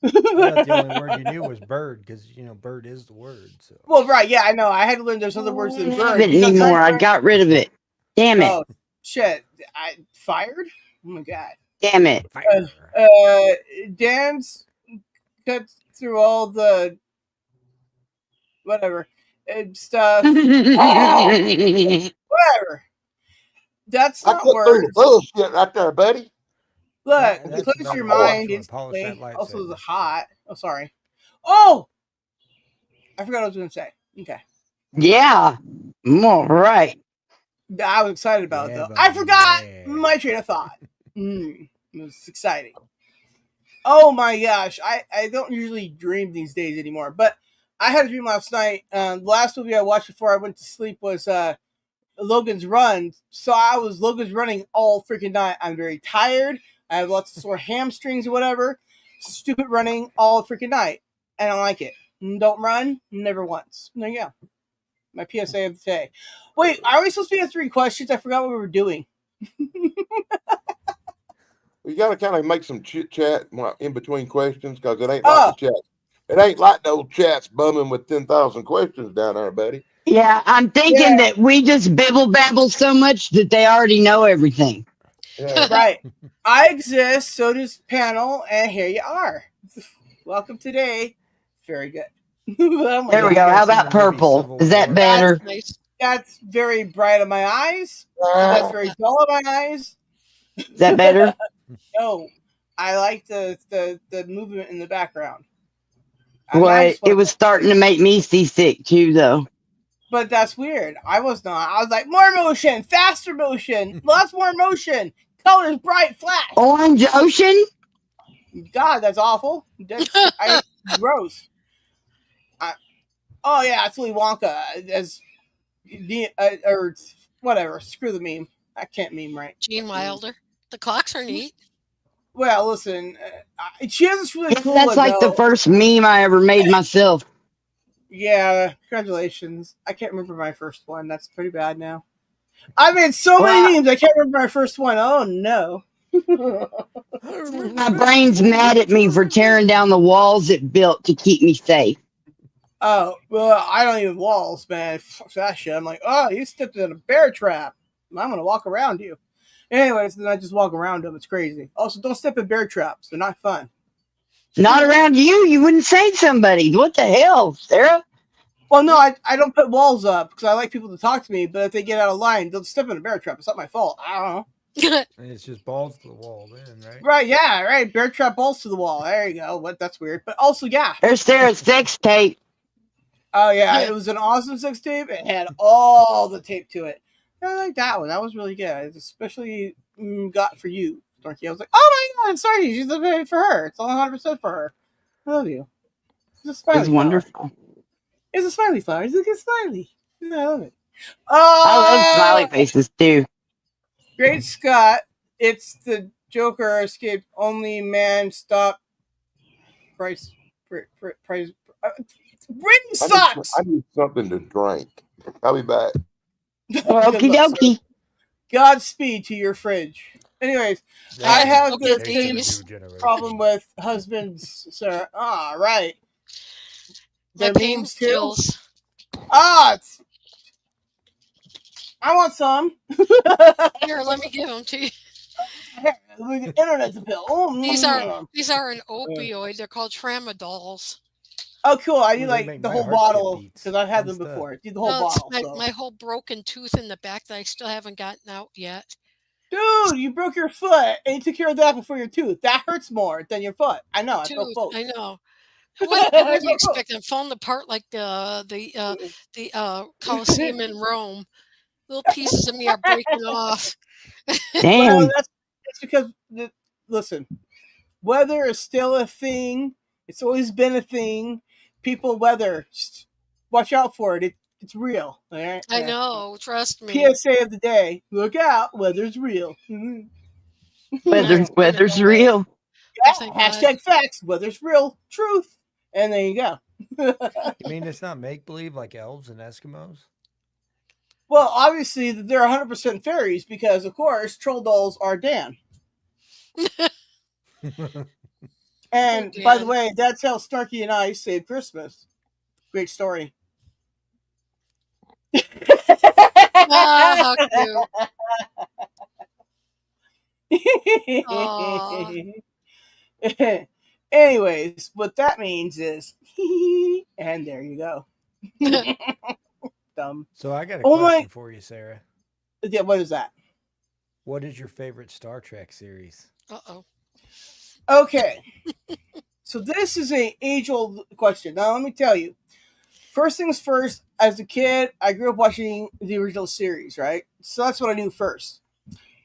The only word you knew was bird, because bird is the word. So. Well, right, yeah, I know. I had to learn there's other words than bird. I don't have it anymore. I got rid of it. Damn it. Oh, shit. I fired? Oh my god. Damn it. Dan's cut through all the whatever stuff. Whatever. That's not words. Bullshit right there, buddy. Look, close your mind instantly. Also, the hot. Oh, sorry. Oh! I forgot what I was going to say. Okay. Yeah. All right. I was excited about it, though. I forgot my train of thought. It was exciting. Oh, my gosh. I don't usually dream these days anymore, but I had a dream last night. The last movie I watched before I went to sleep was Logan's Run. So I was Logan's running all freaking night. I'm very tired. I have lots of sore hamstrings or whatever. Stupid running all freaking night. I don't like it. Don't run, never once. There you go. My PSA of the day. Wait, are we supposed to be at 3 questions? I forgot what we were doing. You got to kind of make some chit chat in between questions, because it ain't like the chat. It ain't like the old chats bumming with 10,000 questions down there, buddy. Yeah, I'm thinking that we just bibble babble so much that they already know everything. Yeah. Right. I exist, so does panel, and here you are. Welcome today. Very good. There we go. How about purple? Is that better? That's very bright in my eyes. That's very dull in my eyes. Is that better? No. I like the movement in the background. Well, it was starting to make me seasick too, though. But that's weird. I was not. I was like, more motion, faster motion, lots more motion, colors bright, flash. Orange ocean? God, that's awful. That's gross. Oh yeah, it's Willy Wonka as or whatever. Screw the meme. I can't meme right. Gene Wilder. The clocks are neat. Well, listen, she has this really cool. That's like the first meme I ever made myself. Yeah, congratulations. I can't remember my first one. That's pretty bad now. I made so many memes, I can't remember my first one. Oh, no. My brain's mad at me for tearing down the walls it built to keep me safe. Oh, well, I don't even walls, man. Fuck that shit. I'm like, oh, you stepped in a bear trap. I'm going to walk around you. Anyways, then I just walk around them. It's crazy. Also, don't step in bear traps. They're not fun. Not around you. You wouldn't save somebody. What the hell, Sarah? Well, no, I don't put walls up because I like people to talk to me, but if they get out of line, they'll step in a bear trap. It's not my fault. I don't know. It's just balls to the wall then, right? Right, yeah, right. Bear trap balls to the wall. There you go. What? That's weird. But also, yeah. There's Sarah's sex tape. Oh, yeah. It was an awesome sex tape. It had all the tape to it. I like that one. That was really good. It's especially got for you. Snarky. I was like, oh my god, sorry, she's looking for her. It's all 100% for her. I love you. It's a smiley It's flower. wonderful. It's a smiley flower. It's a good smiley. I love it. I love smiley faces too. Great Scott. It's the Joker escaped. Only man stop. Price. Price. Britain sucks. I need something to drink. I'll be back. Okie dokie. Godspeed to your fridge. Anyways, I have the same problem with husbands, sir. Ah, right. My pain skills. Ah, I want some. Here, let me give them to you. The internet's a pill. Oh, these are an opioid. They're called tramadols. Oh, cool. I do like the whole bottle because I've had them before. Do the whole bottle. My whole broken tooth in the back that I still haven't gotten out yet. Dude, you broke your foot and you took care of that before your tooth. That hurts more than your foot. I know. I know. What do you expect? I'm falling apart like the Colosseum in Rome. Little pieces of me are breaking off. Damn. Well, that's because, listen, weather is still a thing. It's always been a thing. People, weather, just watch out for it. It's real. All right? I know. Trust me. PSA of the day: look out, weather's real. Weather's real. Yeah, hashtag facts. Weather's real. Truth. And there you go. You mean it's not make believe like elves and Eskimos? Well, obviously they're 100% fairies because, of course, troll dolls are Dan. And by the way, that's how Snarky and I saved Christmas. Great story. How cute. Anyways, what that means is, and there you go. Dumb. So I got a question for you, Sarah. Yeah, what is that? What is your favorite Star Trek series? Uh-oh. Okay. So this is an age-old question. Now, let me tell you. First things first, as a kid, I grew up watching the original series, right? So that's what I knew first.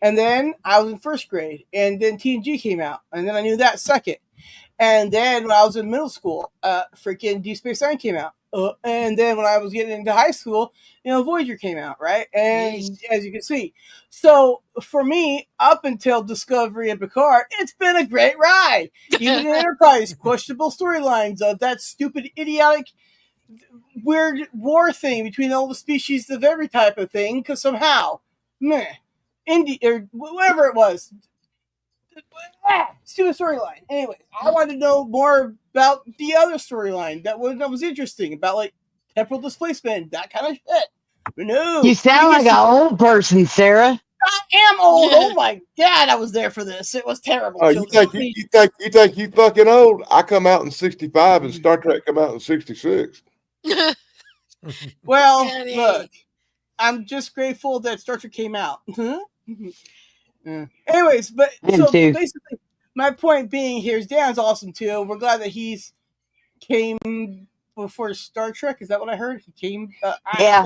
And then I was in first grade, and then TNG came out, and then I knew that second. And then when I was in middle school, freaking Deep Space Nine came out. And then when I was getting into high school, Voyager came out, right? And as you can see. So for me, up until Discovery and Picard, it's been a great ride. Even in Enterprise, questionable storylines of that stupid, idiotic, weird war thing between all the species of every type of thing, because somehow, or whatever it was, stupid storyline. Anyways, I wanted to know more about the other storyline that was interesting, about like temporal displacement, that kind of shit. But no, you sound like an old person, Sarah. I am old. Oh my god, I was there for this. It was terrible. Oh, you think you fucking old? I come out in 65 and Star Trek come out in 66. Well, look, I'm just grateful that Star Trek came out. Anyways, but so basically, my point being here is Dan's awesome too. We're glad that he's came before Star Trek. Is that what I heard? He came. Yeah.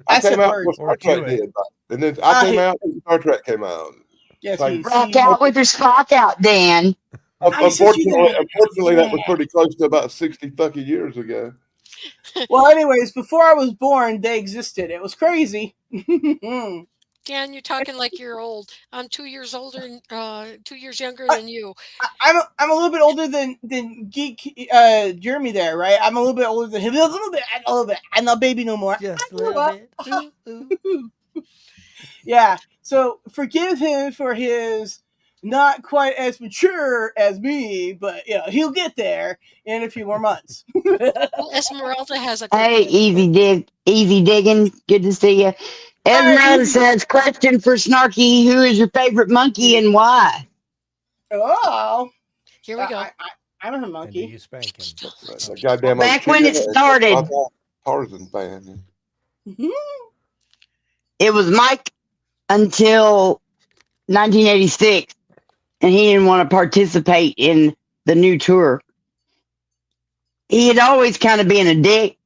I came out before Star Trek did, and then I came out and Star Trek came out. Yes, like, rock out with your Spock out, Dan. Unfortunately, that was pretty close to about 60 fucking years ago. Well, anyways, before I was born, they existed. It was crazy. Dan, you're talking like you're old. I'm 2 years older, 2 years younger than you. I'm a little bit older than Geek Jeremy there, right? I'm a little bit older than him. A little bit. I'm not baby no more. Just a little bit. Yeah. So forgive him for his not quite as mature as me, but he'll get there in a few more months. Well, Esmeralda has a. Hey, easy digging. Good to see you. Esmeralda says, question for Snarky: who is your favorite monkey and why? Oh, here we go. I'm a monkey. And do you spank him? Goddamn back when it started. Tarzan fan. It was Mike until 1986, and he didn't want to participate in the new tour. He had always kind of been a dick,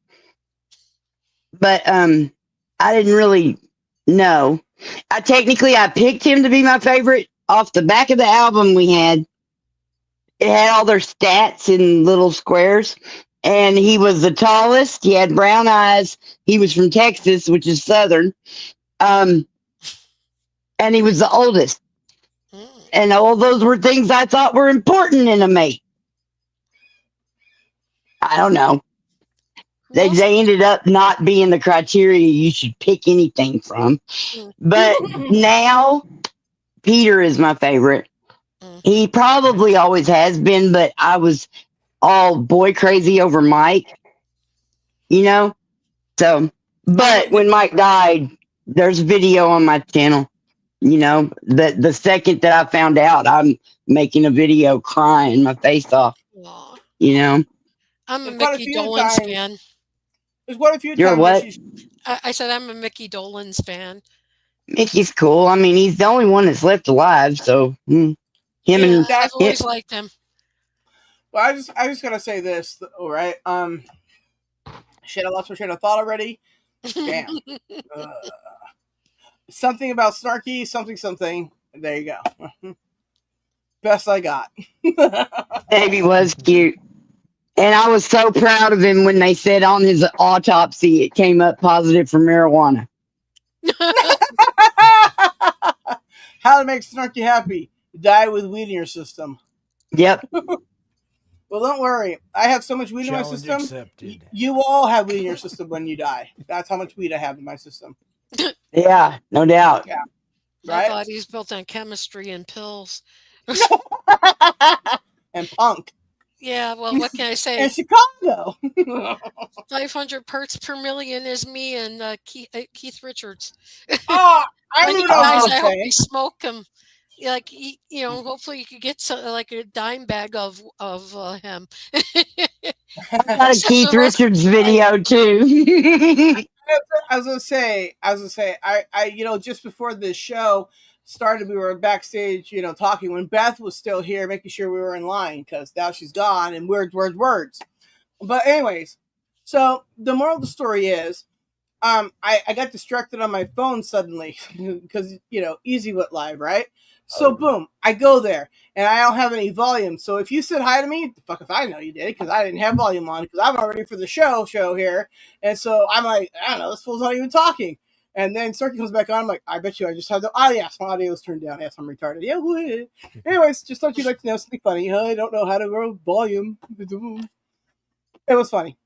but I didn't really know. I picked him to be my favorite off the back of the album we had, it had all their stats in little squares. And he was the tallest. He had brown eyes. He was from Texas, which is Southern. And he was the oldest. And all those were things I thought were important in a mate. I don't know. They ended up not being the criteria you should pick anything from. But now, Peter is my favorite. He probably always has been, but I was all boy crazy over Mike. You know? So, but when Mike died, there's video on my channel. You know, the second that I found out, I'm making a video crying my face off. Aww. You know? I'm a Mickey Dolenz fan. There's quite a few You're times. What? I said I'm a Mickey Dolenz fan. Mickey's cool. I mean, he's the only one that's left alive, so I've always liked him. Well, I just gotta say this, all right? Shit, I lost my train of thought already. Damn. Something about Snarky, something. There you go. Best I got. Baby was cute. And I was so proud of him when they said on his autopsy it came up positive for marijuana. How to make Snarky happy. Die with weed in your system. Yep. Well, don't worry. I have so much weed in my system. Accepted. You all have weed in your system when you die. That's how much weed I have in my system. Yeah, no doubt. Yeah. My body's built on chemistry and pills. And punk. Yeah, well, what can I say? In Chicago. 500 parts per million is me and Keith Richards. Oh, I when he remember dies, what I I was hope we smoke him. Like, hopefully you could get like a dime bag of him. I got a Keith Richards video too. I was gonna say, I just before this show started, we were backstage, talking when Beth was still here, making sure we were in line because now she's gone and words. But anyways, so the moral of the story is, I got distracted on my phone suddenly because Easy went live, right? So boom, I go there and I don't have any volume. So if you said hi to me, the fuck if I know you did, because I didn't have volume on because I'm already for the show here. And so I'm like, I don't know, this fool's not even talking. And then Snarky comes back on. I'm like, I bet you I just had the audio. Yes, my audio was turned down. Yes, I'm retarded. Yeah. Anyways, just thought you'd like to know something funny. I don't know how to grow volume. It was funny.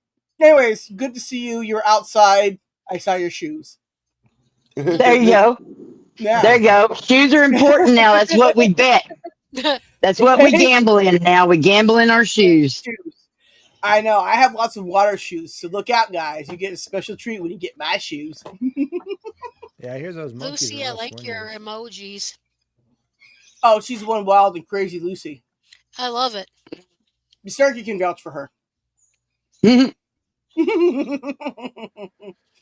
Anyways, good to see you. You're outside. I saw your shoes. There you go. Yeah. There you go. Shoes are important now. That's what we bet. That's what we gamble in now. We gamble in our shoes. I know. I have lots of water shoes, so look out, guys. You get a special treat when you get my shoes. Yeah, here's those monkeys. Lucy, I like your emojis. Oh, she's one wild and crazy Lucy. I love it. Snarky can vouch for her.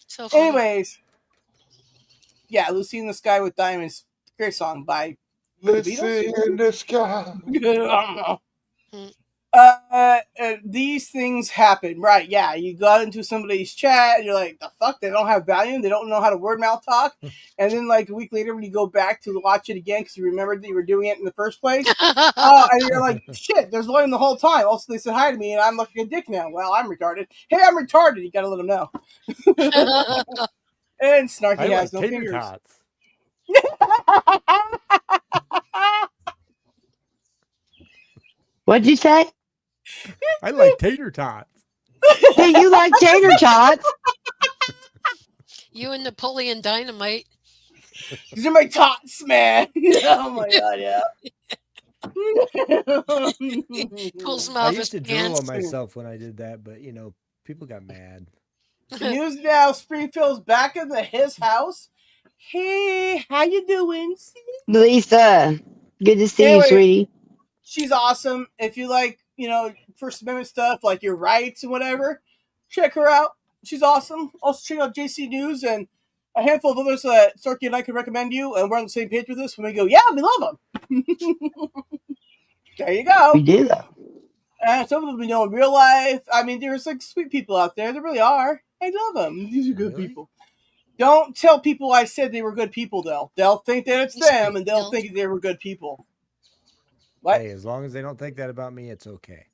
So funny. Anyways, yeah, Lucy in the Sky with Diamonds. Great song by Lucy in the Sky. I don't know. These things happen, right? Yeah, you got into somebody's chat and you're like, the fuck, they don't have value, they don't know how to word mouth talk, and then like a week later when you go back to watch it again because you remembered that you were doing it in the first place, and you're like, shit, there's volume the whole time. Also, they said hi to me and I'm looking a dick now. Well, I'm retarded. Hey, I'm retarded. You gotta let them know. And Snarky has no fingers. Tots. What'd you say? I like tater tots. Hey, you like tater tots? You and Napoleon Dynamite. These are my tots, man. Oh my god, yeah. Pulls them I off used to his drool pants. on myself when I did that, but people got mad. News now, Springfield's back in his house. Hey, how you doing? Lisa, good to see you, sweetie. She's awesome. If you like, First Amendment stuff, like your rights and whatever, check her out. She's awesome. Also, check out JC News and a handful of others that Snarky and I can recommend you, and we're on the same page with this when we go, yeah, we love them. There you go. We do. And some of them we know in real life. I mean, there's like sweet people out there. There really are. I love them. These are good people. Don't tell people I said they were good people, though. They'll think that it's them, and they'll think they were good people. What? Hey, as long as they don't think that about me, it's okay.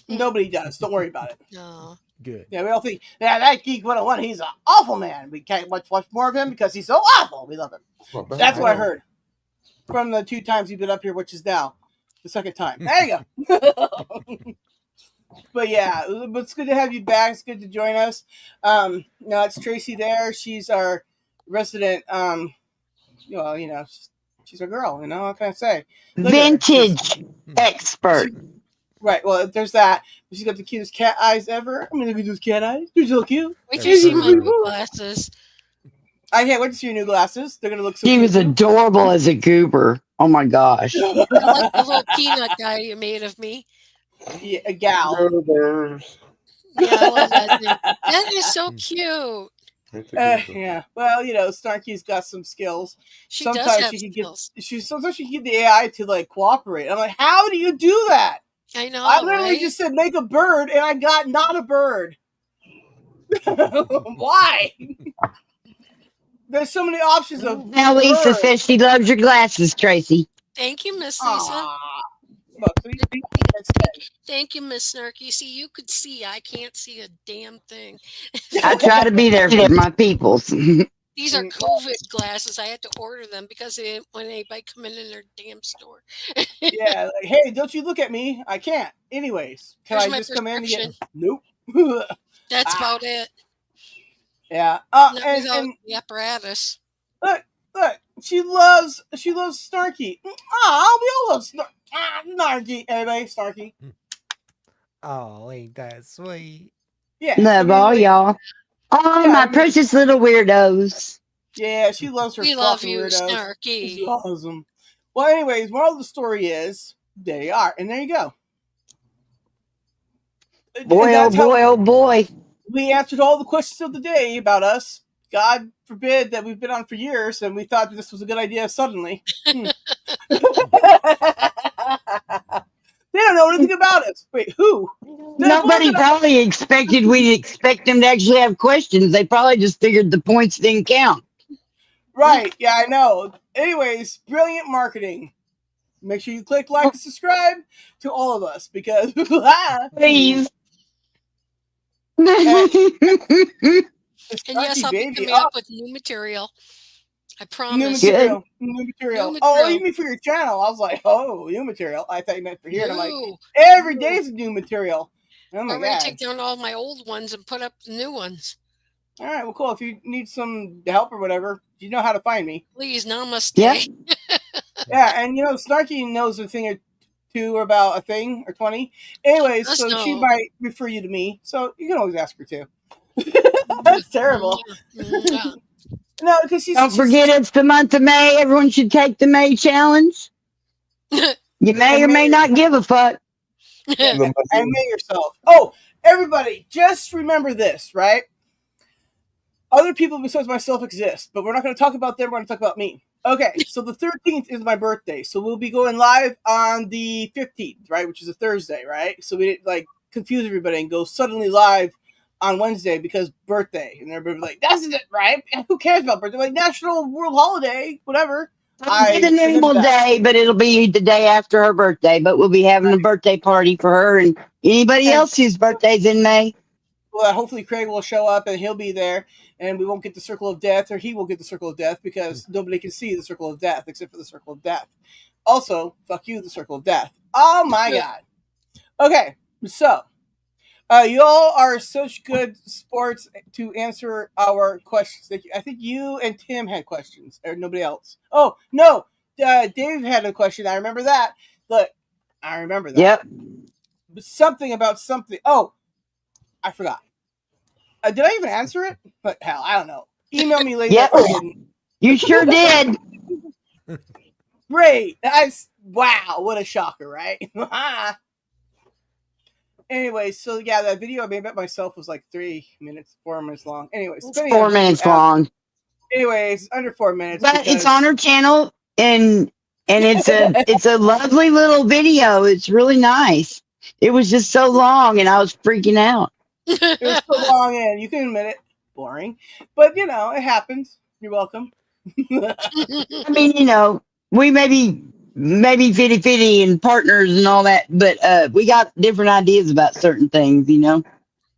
Nobody does. Don't worry about it. No. Good. Yeah, we all think, yeah, that Geek 101, he's an awful man. We can't watch more of him because he's so awful. We love him. That's what I heard from the 2 times you've been up here, which is now the 2nd time. There you go. But yeah, it's good to have you back. It's good to join us. Now it's Tracy there. She's our resident, she's a girl, what can I say? Vintage expert. Right, well, there's that. She's got the cutest cat eyes ever. I mean, look at those cat eyes. They're so cute. Wait till you see my new glasses. I can't wait to see your new glasses. They're going to look so She cute. was adorable as a goober. Oh, my gosh. I like the little peanut guy you made of me. Yeah, a gal. Yeah, I love that thing. That is so cute. Yeah. Well, Snarky's got some skills. Sometimes she can get the AI to like cooperate. I'm like, how do you do that? I know. I literally just said make a bird, and I got not a bird. Why? There's so many options of. Now Lisa says she loves your glasses, Tracy. Thank you, Miss Lisa. Thank you, Miss Snarky. See, you could see. I can't see a damn thing. I try to be there for my peoples. These are COVID glasses. I had to order them because they didn't want anybody coming in their damn store. Yeah, like, hey, don't you look at me. I can't. Anyways, can I just come in and get... Nope. That's about it. Yeah. Not without the apparatus. Look. She loves Snarky. We all love Snarky. Everybody, Snarky. Oh, ain't that sweet? Yeah. Love all y'all. Oh, my precious little weirdos. Yeah, she loves her. We love you, weirdos. Snarky. She loves them. Well, anyways, moral of the story is there you are, and there you go. Boy, oh boy. We answered all the questions of the day about us. God forbid that we've been on for years, and we thought this was a good idea suddenly. They don't know anything about us. Wait, who? Nobody probably expected we'd expect them to actually have questions. They probably just figured the points didn't count. Right. Yeah, I know. Anyways, brilliant marketing. Make sure you click like and subscribe to all of us because please. And yes, I'll be coming up with new material. I promise. New material. Oh, you mean for your channel? I was like, new material. I thought you meant for here. And I'm like, every day is new material. Oh my I'm ready to take down all my old ones and put up the new ones. All right, well, cool. If you need some help or whatever, you know how to find me. Please, namaste. Yeah. Yeah, and Snarky knows a thing or two about a thing or 20. Anyways, so she might refer you to me. So you can always ask her too. That's terrible. No, because Don't forget it's the month of May. Everyone should take the May challenge. You may or may not give a fuck. And May yourself. Oh, everybody, just remember this, right? Other people besides myself exist, but we're not going to talk about them. We're going to talk about me. Okay, so the 13th is my birthday, so we'll be going live on the 15th, right, which is a Thursday, right? So we didn't confuse everybody and go suddenly live on Wednesday because birthday, and everybody like, that's it, right? Who cares about birthday? Like national world holiday, whatever. It's a normal day, but it'll be the day after her birthday. But we'll be having a birthday party for her and anybody else whose birthday's in May. Well, hopefully Craig will show up and he'll be there, and we won't get the circle of death, or he will get the circle of death because nobody can see the circle of death except for the circle of death. Also, fuck you, the circle of death. Oh my God. Okay, so you all are such good sports to answer our questions. I think you and Tim had questions, or nobody else. Oh, no. Dave had a question. I remember that. Look, I remember that. Yep. Something about something. Oh, I forgot. Did I even answer it? But hell, I don't know. Email me later. Yep. You sure did. Great. Wow, what a shocker, right? Anyway, so yeah, that video I made about myself was like 4 minutes long. Anyways, it's 4 minutes long. Anyways, under 4 minutes. But it's on her channel, and it's a lovely little video. It's really nice. It was just so long, and I was freaking out. It was so long, and you can admit it. boring. But, you know, it happens. You're welcome. I mean, you know, we maybe 50-50 and partners and all that, but we got different ideas about certain things, you know,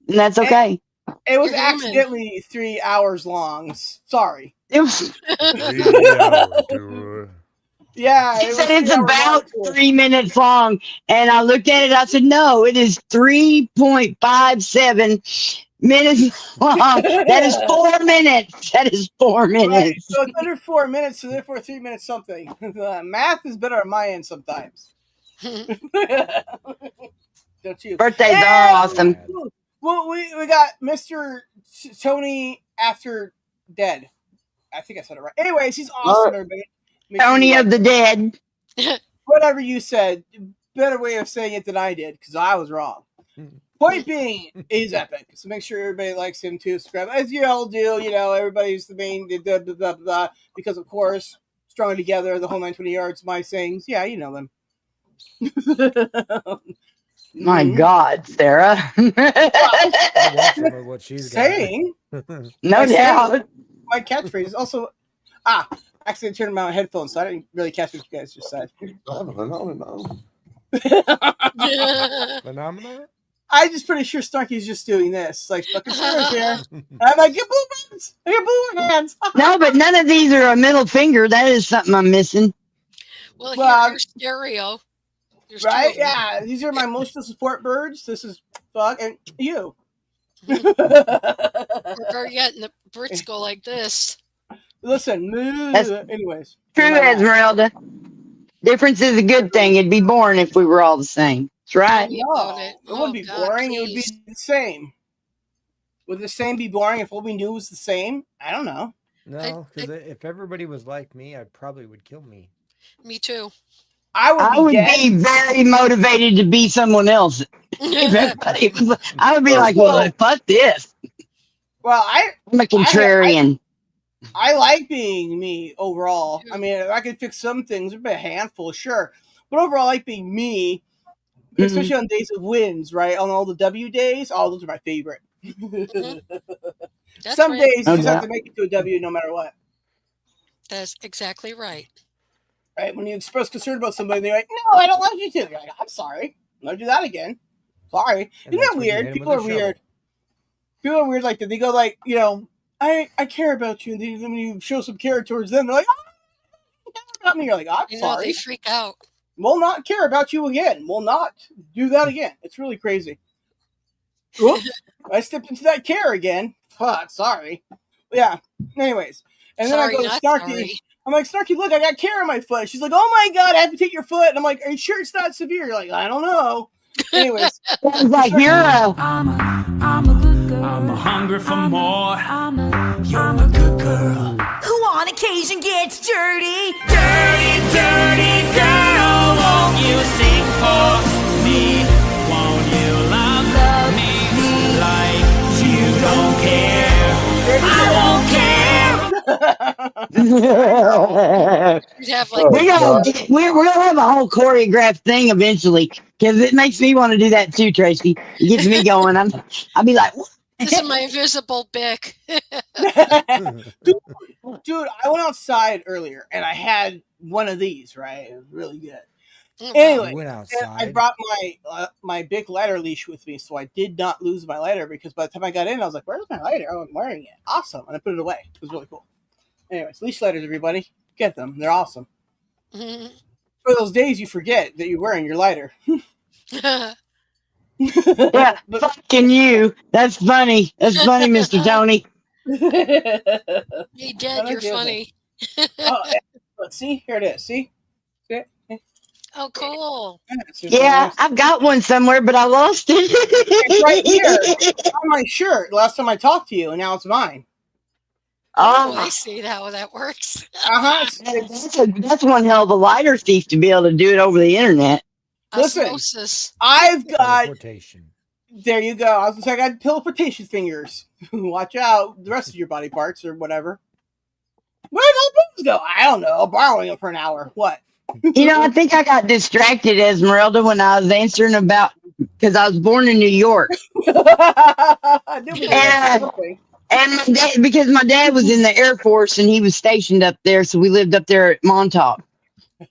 and that's okay. It was accidentally 3 hours long. Sorry. It was 3 hour tour. Yeah, She said it's about 3 minutes long, and I looked at it. I said, "No, it is 3.57 minutes long. That is 4 minutes. That is 4 minutes. Right. So it's under 4 minutes, so therefore 3 minutes something. Math is better on my end sometimes. Don't you? Birthdays are awesome. Well, we got Mr. Tony After Dead. I think I said it right. Anyways, he's awesome, everybody. Tony of the Dead. Whatever you said, better way of saying it than I did, because I was wrong. Point being, he's epic. So make sure everybody likes him too. Subscribe, as you all do. You know, everybody's the main blah, blah, blah, blah, because of course, Strong Together, the whole 920 yards, my sayings. Yeah, you know them. My God, Sarah. What she's saying. No doubt. My catchphrase is also actually turned my headphones, so I didn't really catch what you guys just said. Phenomenal. I'm just pretty sure Snarky's just doing this, like fucking Sarah's here. I'm like, get blue hands, get blue hands. No, but none of these are a middle finger. That is something I'm missing. Well, here's stereo. There's right? Yeah, these are my emotional support birds. This is fuck and you. Or yet, the Brits go like this. Listen, anyways. True, Esmeralda. Difference is a good thing. It'd be boring if we were all the same. That's right. No, it wouldn't be boring. Please. It would be the same. Would the same be boring if what we knew was the same? I don't know. No, because if everybody was like me, I probably would kill me. Me too. I would be very motivated to be someone else. I would be like, well, fuck this. Well, I'm a contrarian. I like being me overall. I mean, I could fix some things, a handful, sure. But overall, I like being me, especially on days of wins, right? On all the W days, all those are my favorite. Some days you just have to make it to a W no matter what. That's exactly right. Right? When you express concern about somebody, they're like, no, I don't like you too. You're like, I'm sorry. I'm going to do that again. Sorry. Isn't that weird? People are weird. People are weird like that. They go like, you know, I care about you. And then when you show some care towards them, they're like, oh, care about me. You're like, I'm sorry. They freak out. We'll not care about you again. We'll not do that again. It's really crazy. Oops. I stepped into that care again. Fuck, sorry. Yeah. Anyways. And then I go to Snarky. Sorry. I'm like, Snarky, look, I got care on my foot. She's like, oh my God, I have to take your foot. And I'm like, are you sure it's not severe? You're like, I don't know. Anyways. Like, hero. I'm a good girl. I'm hungry for more. You're a good girl. Who on occasion gets dirty. Dirty, dirty girl. Won't you sing for me? Won't you love me like you don't care? I won't care. We're gonna have a whole choreographed thing eventually because it makes me want to do that too, Tracy. It gets me going. I'll be like, this is my invisible Bic. Dude, I went outside earlier and I had one of these. Right, it was really good. Anyway, went outside. I brought my big lighter leash with me, so I did not lose my lighter because by the time I got in, I was like, "Where's my lighter? Oh, I'm wearing it. Awesome!" And I put it away. It was really cool. Anyways, leash lighters, everybody, get them. They're awesome. For those days you forget that you're wearing your lighter. Yeah, fucking you. That's funny. That's funny, Mr. Tony. Hey, Dad, you're funny. Let's see. Here it is. See? Oh, cool. Yeah, I've got one somewhere, but I lost it. It's right here. It's on my shirt last time I talked to you, and now it's mine. Oh, I see how that works. That's one hell of a lighter thief to be able to do it over the internet. Listen, Osmosis. I've got teleportation. There you go. I was gonna say I got teleportation fingers. Watch out, the rest of your body parts or whatever. Where'd all those go? I don't know. Borrowing them for an hour. What? You know, I think I got distracted, Esmeralda, when I was answering about because I was born in New York. And my dad, because my dad was in the Air Force and he was stationed up there, so we lived up there at Montauk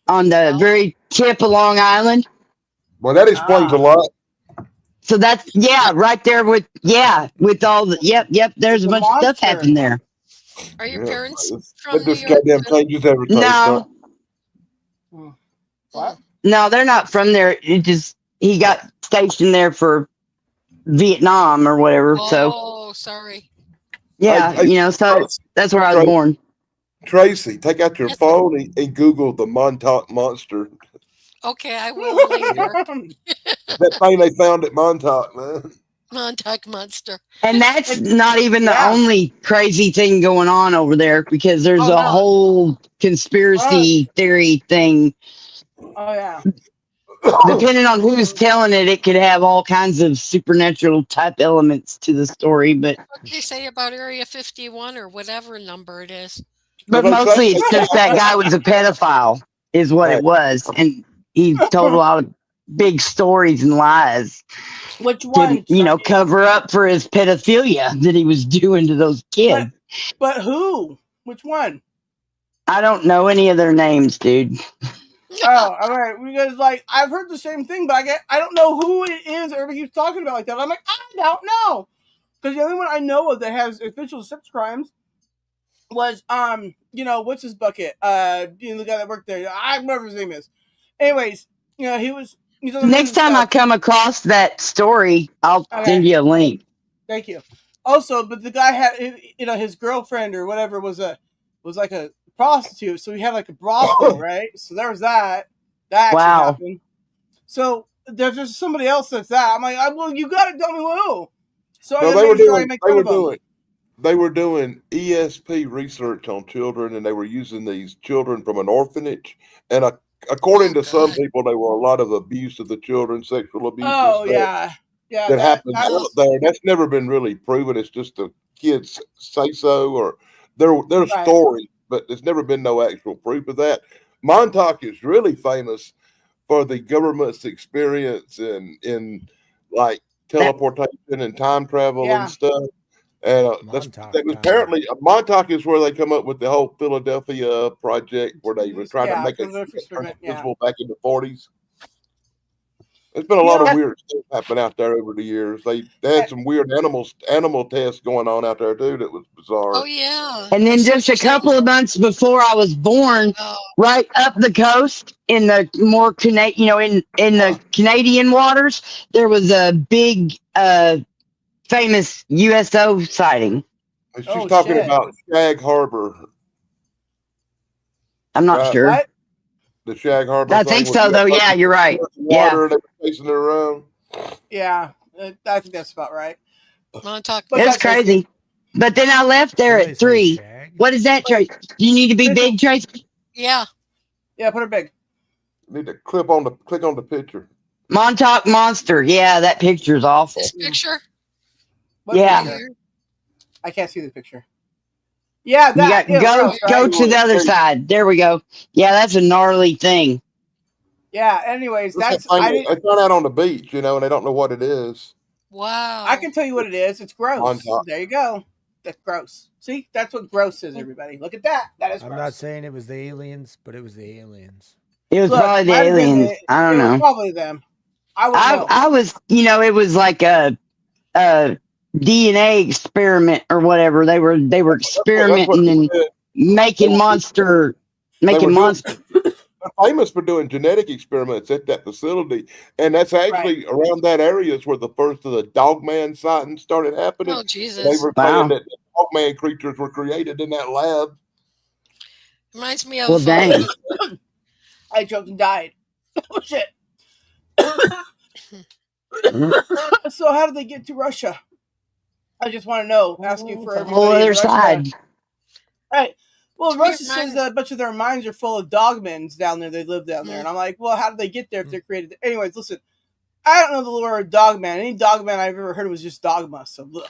on the very tip of Long Island. Well, that explains a lot. So that's right there with all the yep. There's a bunch of stuff happening there. Are your parents from That New just York? goddamn changes everything. No. What? No, they're not from there. It just he got stationed there for Vietnam or whatever. Oh, sorry. Yeah, so that's where I was born. Tracy, take out your phone and Google the Montauk Monster. Okay, I will later. That thing they found at Montauk, man. Montauk Monster. And that's not even the only crazy thing going on over there, because there's a whole conspiracy theory thing. Oh, yeah. Depending on who's telling it, it could have all kinds of supernatural type elements to the story. But what did they say about Area 51 or whatever number it is? But mostly it's just that guy was a pedophile, is what it was. And he told a lot of big stories and lies. Which one? To, cover up for his pedophilia that he was doing to those kids. But who? Which one? I don't know any of their names, dude. Oh, all right. Because I've heard the same thing, but I don't know who it is. Everybody keeps talking about like that. I'm like, I don't know, because the only one I know of that has official sex crimes was what's his bucket? The guy that worked there. I remember his name is. Anyways, he's on the next time I come across that story, I'll send you a link. Thank you. Also, but the guy had his girlfriend or whatever was like a prostitute, so he had like a brothel, right? So there was that actually happened. So there's just somebody else that's that. I'm like, well, you gotta tell me who. So no, they were doing ESP research on children, and they were using these children from an orphanage, and according to some people, there were a lot of abuse of the children, sexual abuse. Oh yeah, that happens out there. That's never been really proven. It's just the kids say so, or their story. But there's never been no actual proof of that. Montauk is really famous for the government's experience in like teleportation and time travel and stuff. And apparently Montauk is where they come up with the whole Philadelphia project, where they were trying to make it visible back in the 40s. There's been a lot of weird stuff happen out there over the years. They had some weird animal tests going on out there too. That was bizarre. Oh yeah. And then just a couple of months before I was born, right up the coast in the more in the Canadian waters, there was a big famous USO sighting. She's talking about Shag Harbor. I'm not sure. What? The Shag Harbor. I think so, though. Yeah, you're right. Water, they were chasing it around. Yeah, I think that's about right. Montauk. It's crazy. But then I left there at 3. What is that, Trace? You need to be big, Trace? Yeah. Yeah, put it big. You need to click on the picture. Montauk Monster. Yeah, that picture's awful. This picture? What picture? I can't see the picture. Yeah, that. Go to the other side. There we go. Yeah, that's a gnarly thing. Yeah. Anyways, they found out on the beach, and they don't know what it is. Wow. I can tell you what it is. It's gross. Montauk. There you go. That's gross. See, that's what gross is, everybody. Look at that. That is gross. I'm not saying it was the aliens, but it was the aliens. It was probably the aliens. I don't know. It was probably them. I was, it was like a DNA experiment or whatever. They were experimenting and making monsters. They're famous for doing genetic experiments at that facility, and that's actually around that area is where the first of the Dogman sightings started happening. Oh Jesus! They were saying that the Dogman creatures were created in that lab. Reminds me of. Well, dang. I choked and died. Oh shit! So how did they get to Russia? I just want to know. Asking for everybody. The whole other side. Right. Well, Russia says that a bunch of their mines are full of dogmans down there. They live down there. And I'm like, well, how did they get there if they're created? Anyways, listen. I don't know the word dogman. Any dogman I've ever heard was just dogma. So look.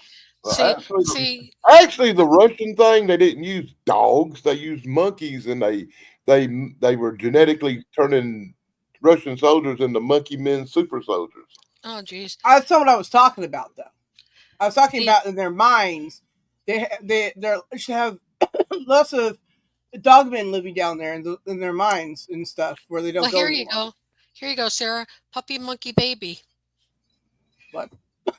Actually, the Russian thing, they didn't use dogs. They used monkeys, and they were genetically turning Russian soldiers into monkey men super soldiers. Oh, jeez. That's not what I was talking about, though. I was talking about in their minds. they should have lots of dogmen living down there in their minds and stuff where they don't go. Here anymore. you go. Here you go, Sarah. Puppy Monkey Baby. What?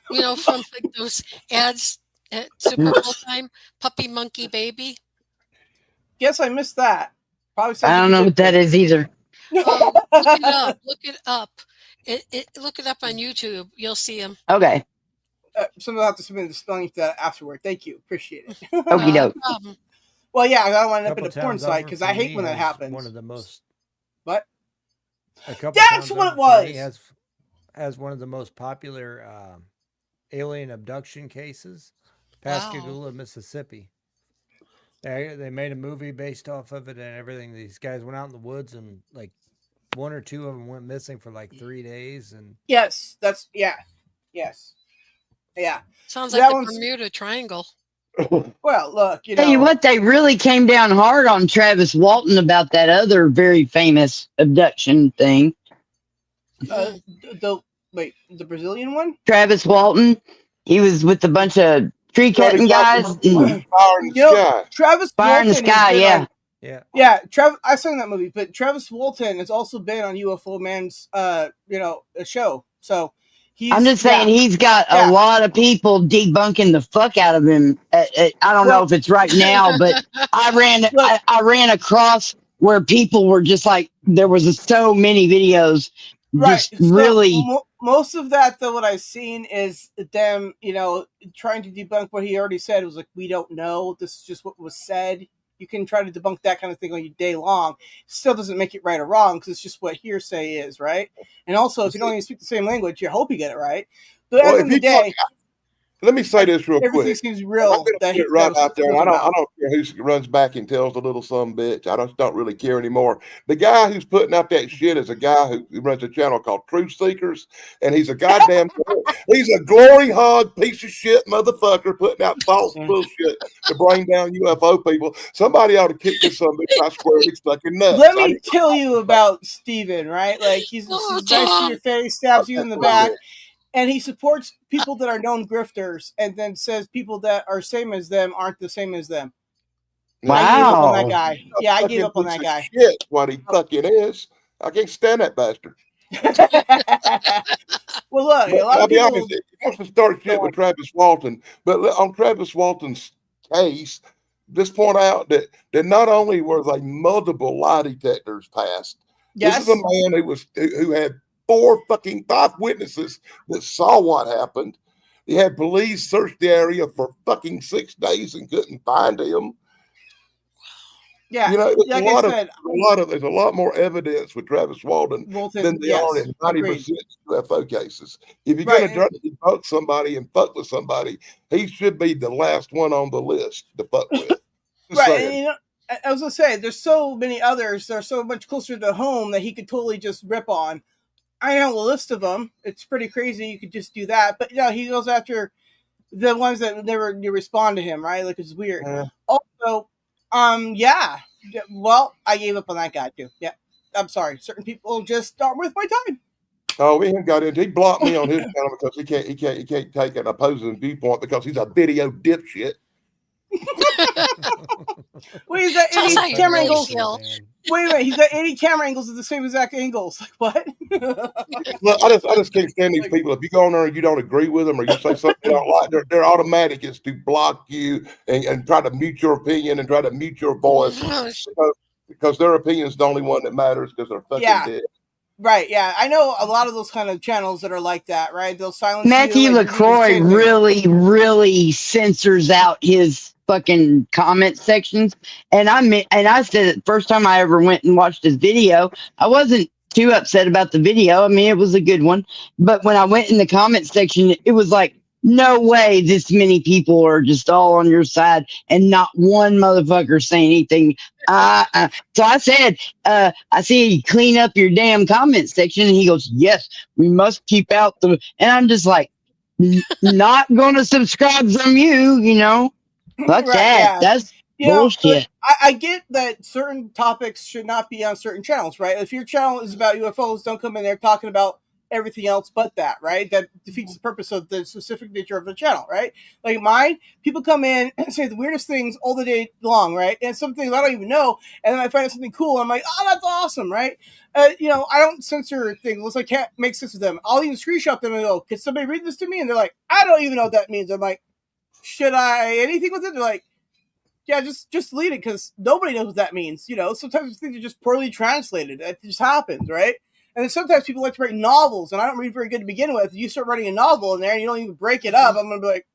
From like those ads at Super Bowl time. Puppy Monkey Baby. Guess I missed that. Probably. I don't know what that is either. Oh, look it up. Look it up. Look it up on YouTube. You'll see them. Okay. Someone will have to submit the spelling to that afterward. Thank you. Appreciate it. Okie doke. No problem. Well, yeah, I don't want to end up in a porn site because I hate when that happens. One of the most. What? That's what it was. As one of the most popular alien abduction cases, Pascagoula, Mississippi. They made a movie based off of it and everything. These guys went out in the woods and like one or two of them went missing for like 3 days. And yes. Sounds like the Bermuda Triangle. Well, look, Tell you what, they really came down hard on Travis Walton about that other very famous abduction thing. The Brazilian one? Travis Walton. He was with a bunch of tree cutting guys. Fire in the Sky. Travis Fire in the Sky, yeah. Yeah, I've seen that movie, but Travis Walton has also been on UFO Man's, a show. So I'm just saying he's got a lot of people debunking the fuck out of him. I don't know if it's right now, but I ran across where people were just like, there was so many videos. Just really. Most of that, though, what I've seen is them, trying to debunk what he already said. It was like, we don't know. This is just what was said. You can try to debunk that kind of thing all day long. Still doesn't make it right or wrong because it's just what hearsay is, right? And also, if you don't even speak the same language, you hope you get it right. But at the end of the day, let me say this real quick. Everything seems real. I'm gonna put it right out there. I don't care who runs back and tells the little son bitch. I just don't really care anymore. The guy who's putting out that shit is a guy who runs a channel called Truth Seekers, and he's a goddamn he's a glory hog piece of shit motherfucker putting out false bullshit to bring down UFO people. Somebody ought to kick this son bitch. I swear he's fucking nuts. Let me tell you about Steven, right? Like he's nice to your face, stabs you in the back. And he supports people that are known grifters and then says people that are same as them aren't the same as them. Wow. I gave up on that guy. Yeah, I gave up on that guy. Shit, what he fucking is. I can't stand that bastard. Well, look, a lot I'll of be people... honest, he wants to start shit with Travis Walton, but on Travis Walton's case, just point out that not only were they multiple lie detectors passed, this is a man who had 5 witnesses that saw what happened. He had police search the area for fucking 6 days and couldn't find him. Yeah, there's a lot more evidence with Travis Walton than there are in 90% UFO cases. If you're going to try to debunk somebody and fuck with somebody, he should be the last one on the list to fuck with. And, I was going to say, there's so many others that are so much closer to home that he could totally just rip on. I know a list of them. It's pretty crazy. You could just do that. But, he goes after the ones that never respond to him, right? Like, it's weird. Also, well, I gave up on that guy, too. Yeah. I'm sorry. Certain people just aren't worth my time. Oh, we haven't got into. He blocked me on his channel because he can't take an opposing viewpoint because he's a video dipshit. Wait, he's got 80 camera angles. Wait a minute, he's got 80 camera angles at the same exact angles. Like what? Look, I just can't stand these people. If you go on there and you don't agree with them or you say something you don't like, they're automatic is to block you and try to mute your opinion and try to mute your voice because their opinion is the only one that matters because they're fucking dead. Right, yeah. I know a lot of those kind of channels that are like that, right? They'll silence Matthew LaCroix really censors out his fucking comment sections. And I said it first time I ever went and watched his video, I wasn't too upset about the video. I mean, it was a good one. But when I went in the comment section, it was like, no way this many people are just all on your side and not one motherfucker saying anything. So I said, I see you clean up your damn comment section. And he goes, yes, we must keep out the, and I'm just like, not going to subscribe from you, Fuck that. That's bullshit. I get that certain topics should not be on certain channels, right? If your channel is about UFOs, don't come in there talking about everything else but that, right? That defeats the purpose of the specific nature of the channel, right? Like mine, people come in and say the weirdest things all the day long, right? And some things I don't even know, and then I find out something cool, and I'm like, oh, that's awesome, right? I don't censor things unless I can't make sense of them. I'll even screenshot them and go, can somebody read this to me? And they're like, I don't even know what that means. I'm like, should I anything with it? They're like, yeah, just delete it because nobody knows what that means. Sometimes things are just poorly translated. It just happens, right? And then sometimes people like to write novels, and I don't read very good to begin with. You start writing a novel in there, and you don't even break it up. I'm gonna be like,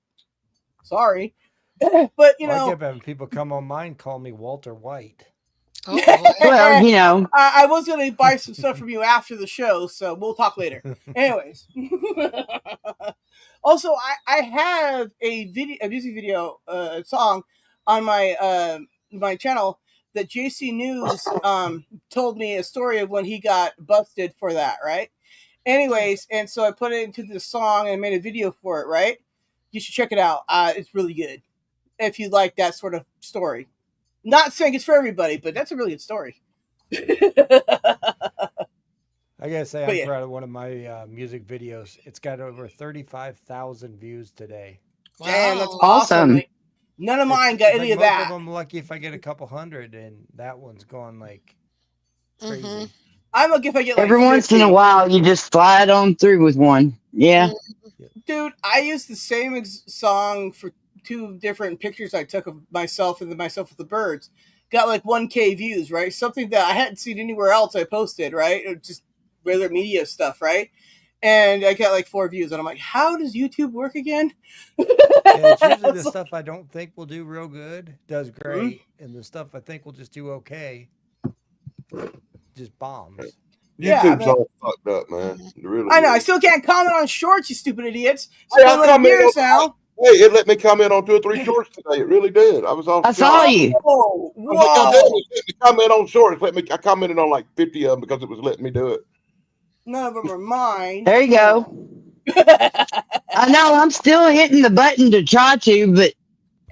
sorry, but I kept having people come on mine call me Walter White. Well, I was gonna buy some stuff from you after the show, so we'll talk later. Anyways. Also, I have a music video song on my my channel that JC News told me a story of when he got busted for that, right? Anyways, and so I put it into the song and made a video for it, right? You should check it out. It's really good if you like that sort of story. Not saying it's for everybody, but that's a really good story. I gotta say, I'm proud of one of my music videos. It's got over 35,000 views today. Wow. Damn, that's awesome. None of mine got any of that. Most of them lucky if I get a couple hundred, and that one's going like crazy. Mm-hmm. I'm lucky if I get like every 50. once in a while you just slide on through with one. Yeah. Dude, I used the same song for 2 different pictures I took of myself and myself with the birds. Got like 1K views, right? Something that I hadn't seen anywhere else I posted, right? It just regular media stuff, right? And I got like 4 views, and I'm like, how does YouTube work again? It's usually the stuff I don't think will do real good does great, and the stuff I think will just do okay just bombs. YouTube's all fucked up, man. Really I know. I still can't comment on shorts, you stupid idiots. It's been like years now. Hey, it let me comment on 2 or 3 shorts today. It really did. I was all. I saw you. Whoa! Comment on shorts. I commented on like 50 of them because it was letting me do it. None of them are mine. There you go. I know I'm still hitting the button to try to, but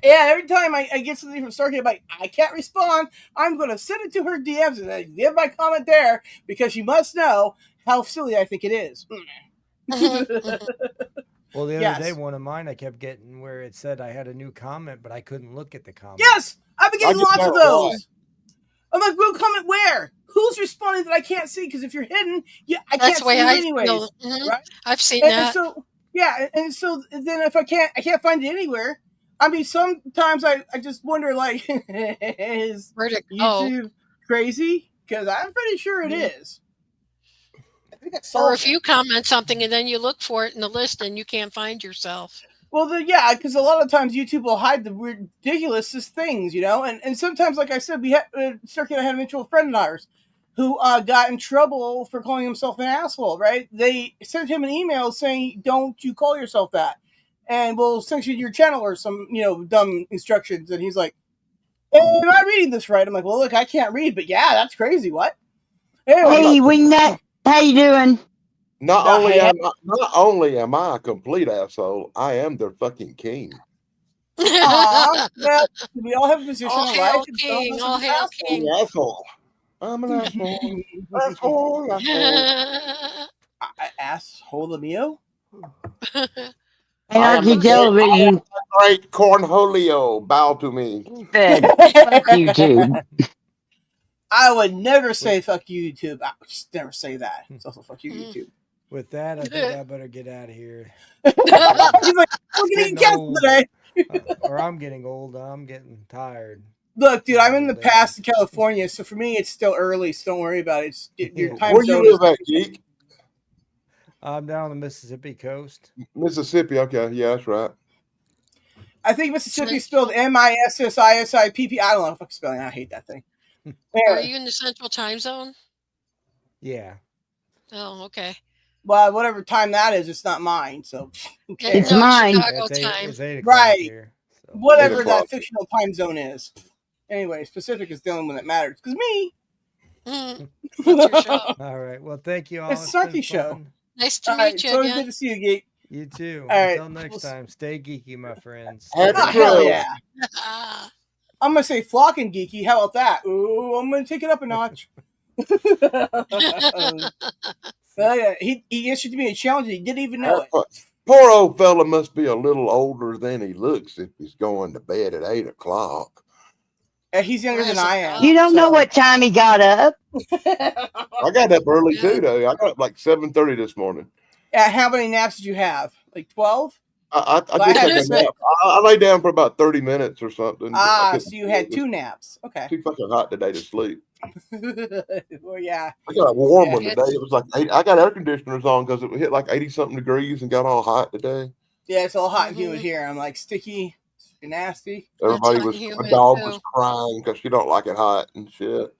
yeah, every time I get something from Snarky, I'm like, I can't respond. I'm going to send it to her DMs and I give my comment there because she must know how silly I think it is. Well, the other day, one of mine, I kept getting where it said I had a new comment, but I couldn't look at the comment. Yes, I've been getting lots of those. I'm like, real comment where? Who's responding that I can't see? Because if you're hidden, I can't see you anyways. Mm-hmm. Right? I've seen that. And so, yeah, and so then if I can't find it anywhere. I mean, sometimes I just wonder, like, is YouTube crazy? Because I'm pretty sure it is. I think or if you comment something and then you look for it in the list and you can't find yourself. Well, because a lot of times YouTube will hide the ridiculousest things, and sometimes, like I said, we had Snarky and I had a mutual friend of ours who got in trouble for calling himself an asshole, right? They sent him an email saying, don't you call yourself that, and we'll sanction your channel or some, dumb instructions, and he's like, hey, am I reading this right? I'm like, well, look, I can't read, but yeah, that's crazy, what? Anyway, hey, Wingnut, how you doing? Not only am I a complete asshole, I am their fucking king. Well, we all have a position all in hail life. King, all hail King. Asshole. I'm an asshole. Asshole the Mio? Anarchy Television. Great Cornholio, bow to me. Fuck YouTube. I would never say fuck you, YouTube. I would just never say that. It's also fuck you, YouTube. With that, I think I better get out of here. He's like, we're getting canceled today. Or I'm getting old. I'm getting tired. Look, dude, I'm in the past in California, so for me, it's still early, so don't worry about it. Your time Where you live at, Geek? I'm down on the Mississippi coast. Mississippi, okay. Yeah, that's right. I think Mississippi spelled Mississippi. I don't know if I'm spelling. I hate that thing. Are you in the Central Time Zone? Yeah. Oh, okay. Well, whatever time that is, it's not mine. So it's mine. Chicago time. It's 8 right. Here, so. Whatever that fictional time zone is. Anyway, Pacific is the only one that matters. Because me. That's your show. All right. Well, thank you all. It's Snarky show. Nice to meet you. It's always good to see you, Geek. You too. All Until next time, stay geeky, my friends. Hell yeah. I'm going to say flocking geeky. How about that? Ooh, I'm going to take it up a notch. He issued me a challenge. He didn't even know it. Poor old fella must be a little older than he looks if he's going to bed at 8 o'clock. He's younger than I am. You don't know what time he got up. I got up early too, though. I got up like 7:30 this morning. How many naps did you have? Like 12? I did take a nap. I lay down for about 30 minutes or something. So you had 2 naps. Okay. Too fucking hot today to sleep. Well, yeah. I got a warm one today. It was like I got air conditioners on because it hit like 80-something degrees and got all hot today. Yeah, it's all hot and humid here. I'm like sticky, nasty. Everybody my dog was crying because she don't like it hot and shit.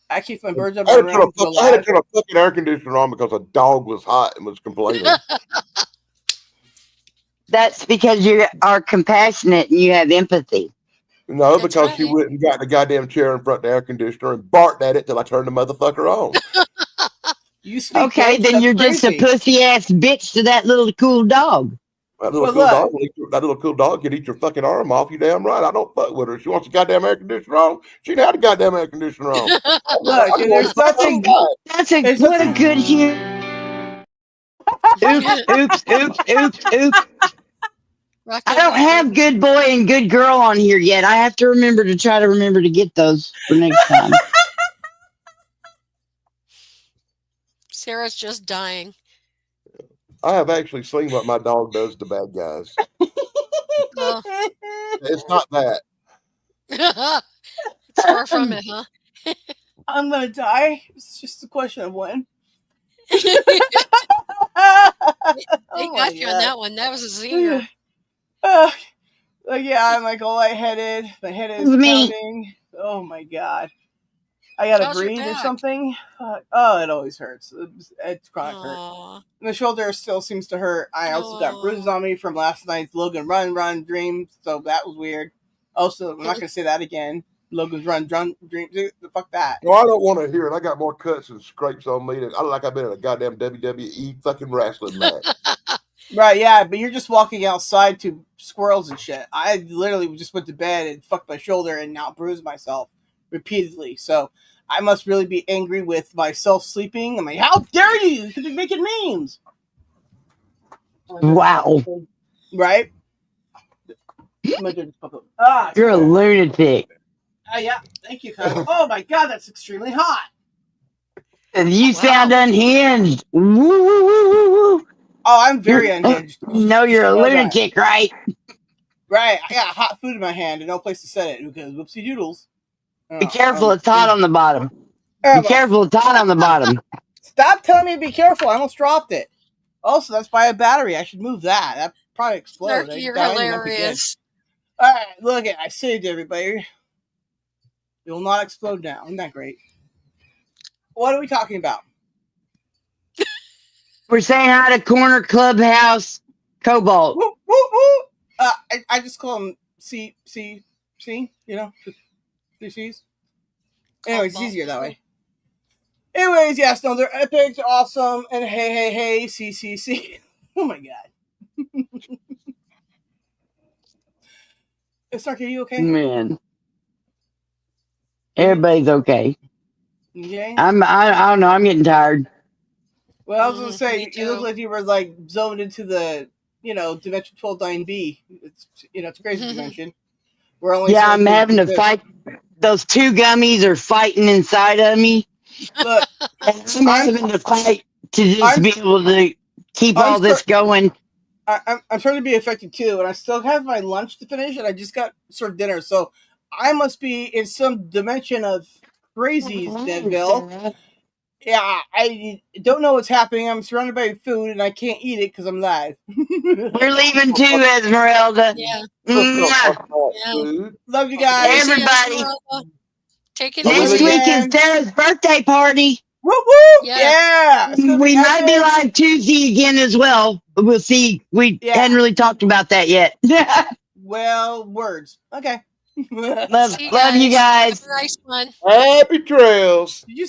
I keep my birds up. I had to turn a fucking air conditioner on because a dog was hot and was complaining. That's because you are compassionate and you have empathy. No, because she went and got the goddamn chair in front of the air conditioner and barked at it till I turned the motherfucker on. Okay, then you're just a pussy ass bitch to that little cool dog. That little cool dog can eat your fucking arm off. You damn right. I don't fuck with her. She wants the goddamn air conditioner on. She can have the goddamn air conditioner on. Look, what a good humor. Oops. I don't have good boy and good girl on here yet. I have to remember to get those for next time. Sarah's just dying. I have actually seen what my dog does to bad guys. Oh. It's not that. It's far from it, huh? I'm gonna die. It's just a question of when. They got you on that one. That was a zinger. Yeah, I'm like all lightheaded. My head is pounding. Oh my god. I gotta breathe or something. Oh, it always hurts. It's chronic hurt. And the shoulder still seems to hurt. I also got bruises on me from last night's Logan Run dream, so that was weird. Also, I'm not gonna say that again. Logan's Run dream. Fuck that. No, I don't want to hear it. I got more cuts and scrapes on me. I look like I've been in a goddamn WWE fucking wrestling match. Right, yeah, but you're just walking outside to squirrels and shit. I literally just went to bed and fucked my shoulder and now bruised myself repeatedly. So I must really be angry with myself sleeping. I'm like, how dare you? You could be making memes. Wow. Right? You're a lunatic. Yeah, thank you, cuz. Oh my god, that's extremely hot. You sound unhinged. Woo, woo, woo, woo, woo. Oh, I'm very unhinged. No, you're a lunatic, right? Right. I got hot food in my hand and no place to set it because whoopsie doodles. Be careful, it's hot on the bottom. Be careful, it's hot on the bottom. Stop telling me to be careful. I almost dropped it. Also, that's by a battery. I should move that. That probably explode. You're hilarious. All right, look at I saved everybody. It will not explode now. Isn't that great? What are we talking about? We're saying hi to Corner Clubhouse Cobalt. Woo, woo, woo. I just call him C, you know, 3 C's. Anyways, it's easier that way. Anyways, yes, no, they're epic, they're awesome, and hey, C. Oh my god. Snarky, are you okay? Man. Everybody's okay. Okay. I don't know, I'm getting tired. Well, I was gonna say, you look like you were like zoned into the, dimension 12-9B. It's a crazy dimension. We're only I'm having to fight. Those 2 gummies are fighting inside of me. Look, I'm having to fight to just be able to keep all this going. I'm trying to be affected too, and I still have my lunch to finish, and I just got served dinner, so I must be in some dimension of crazies, Deadville. Yeah, I don't know what's happening. I'm surrounded by food, and I can't eat it because I'm live. We're leaving too, Esmeralda. Yeah. Love you guys. Everybody. Take it Next easy. week is Sarah's birthday party. Woo woo! Yeah. We might be live Tuesday again as well. But we'll see. We hadn't really talked about that yet. Well, words. Okay. Love you guys. Have a nice one. Happy trails. Did you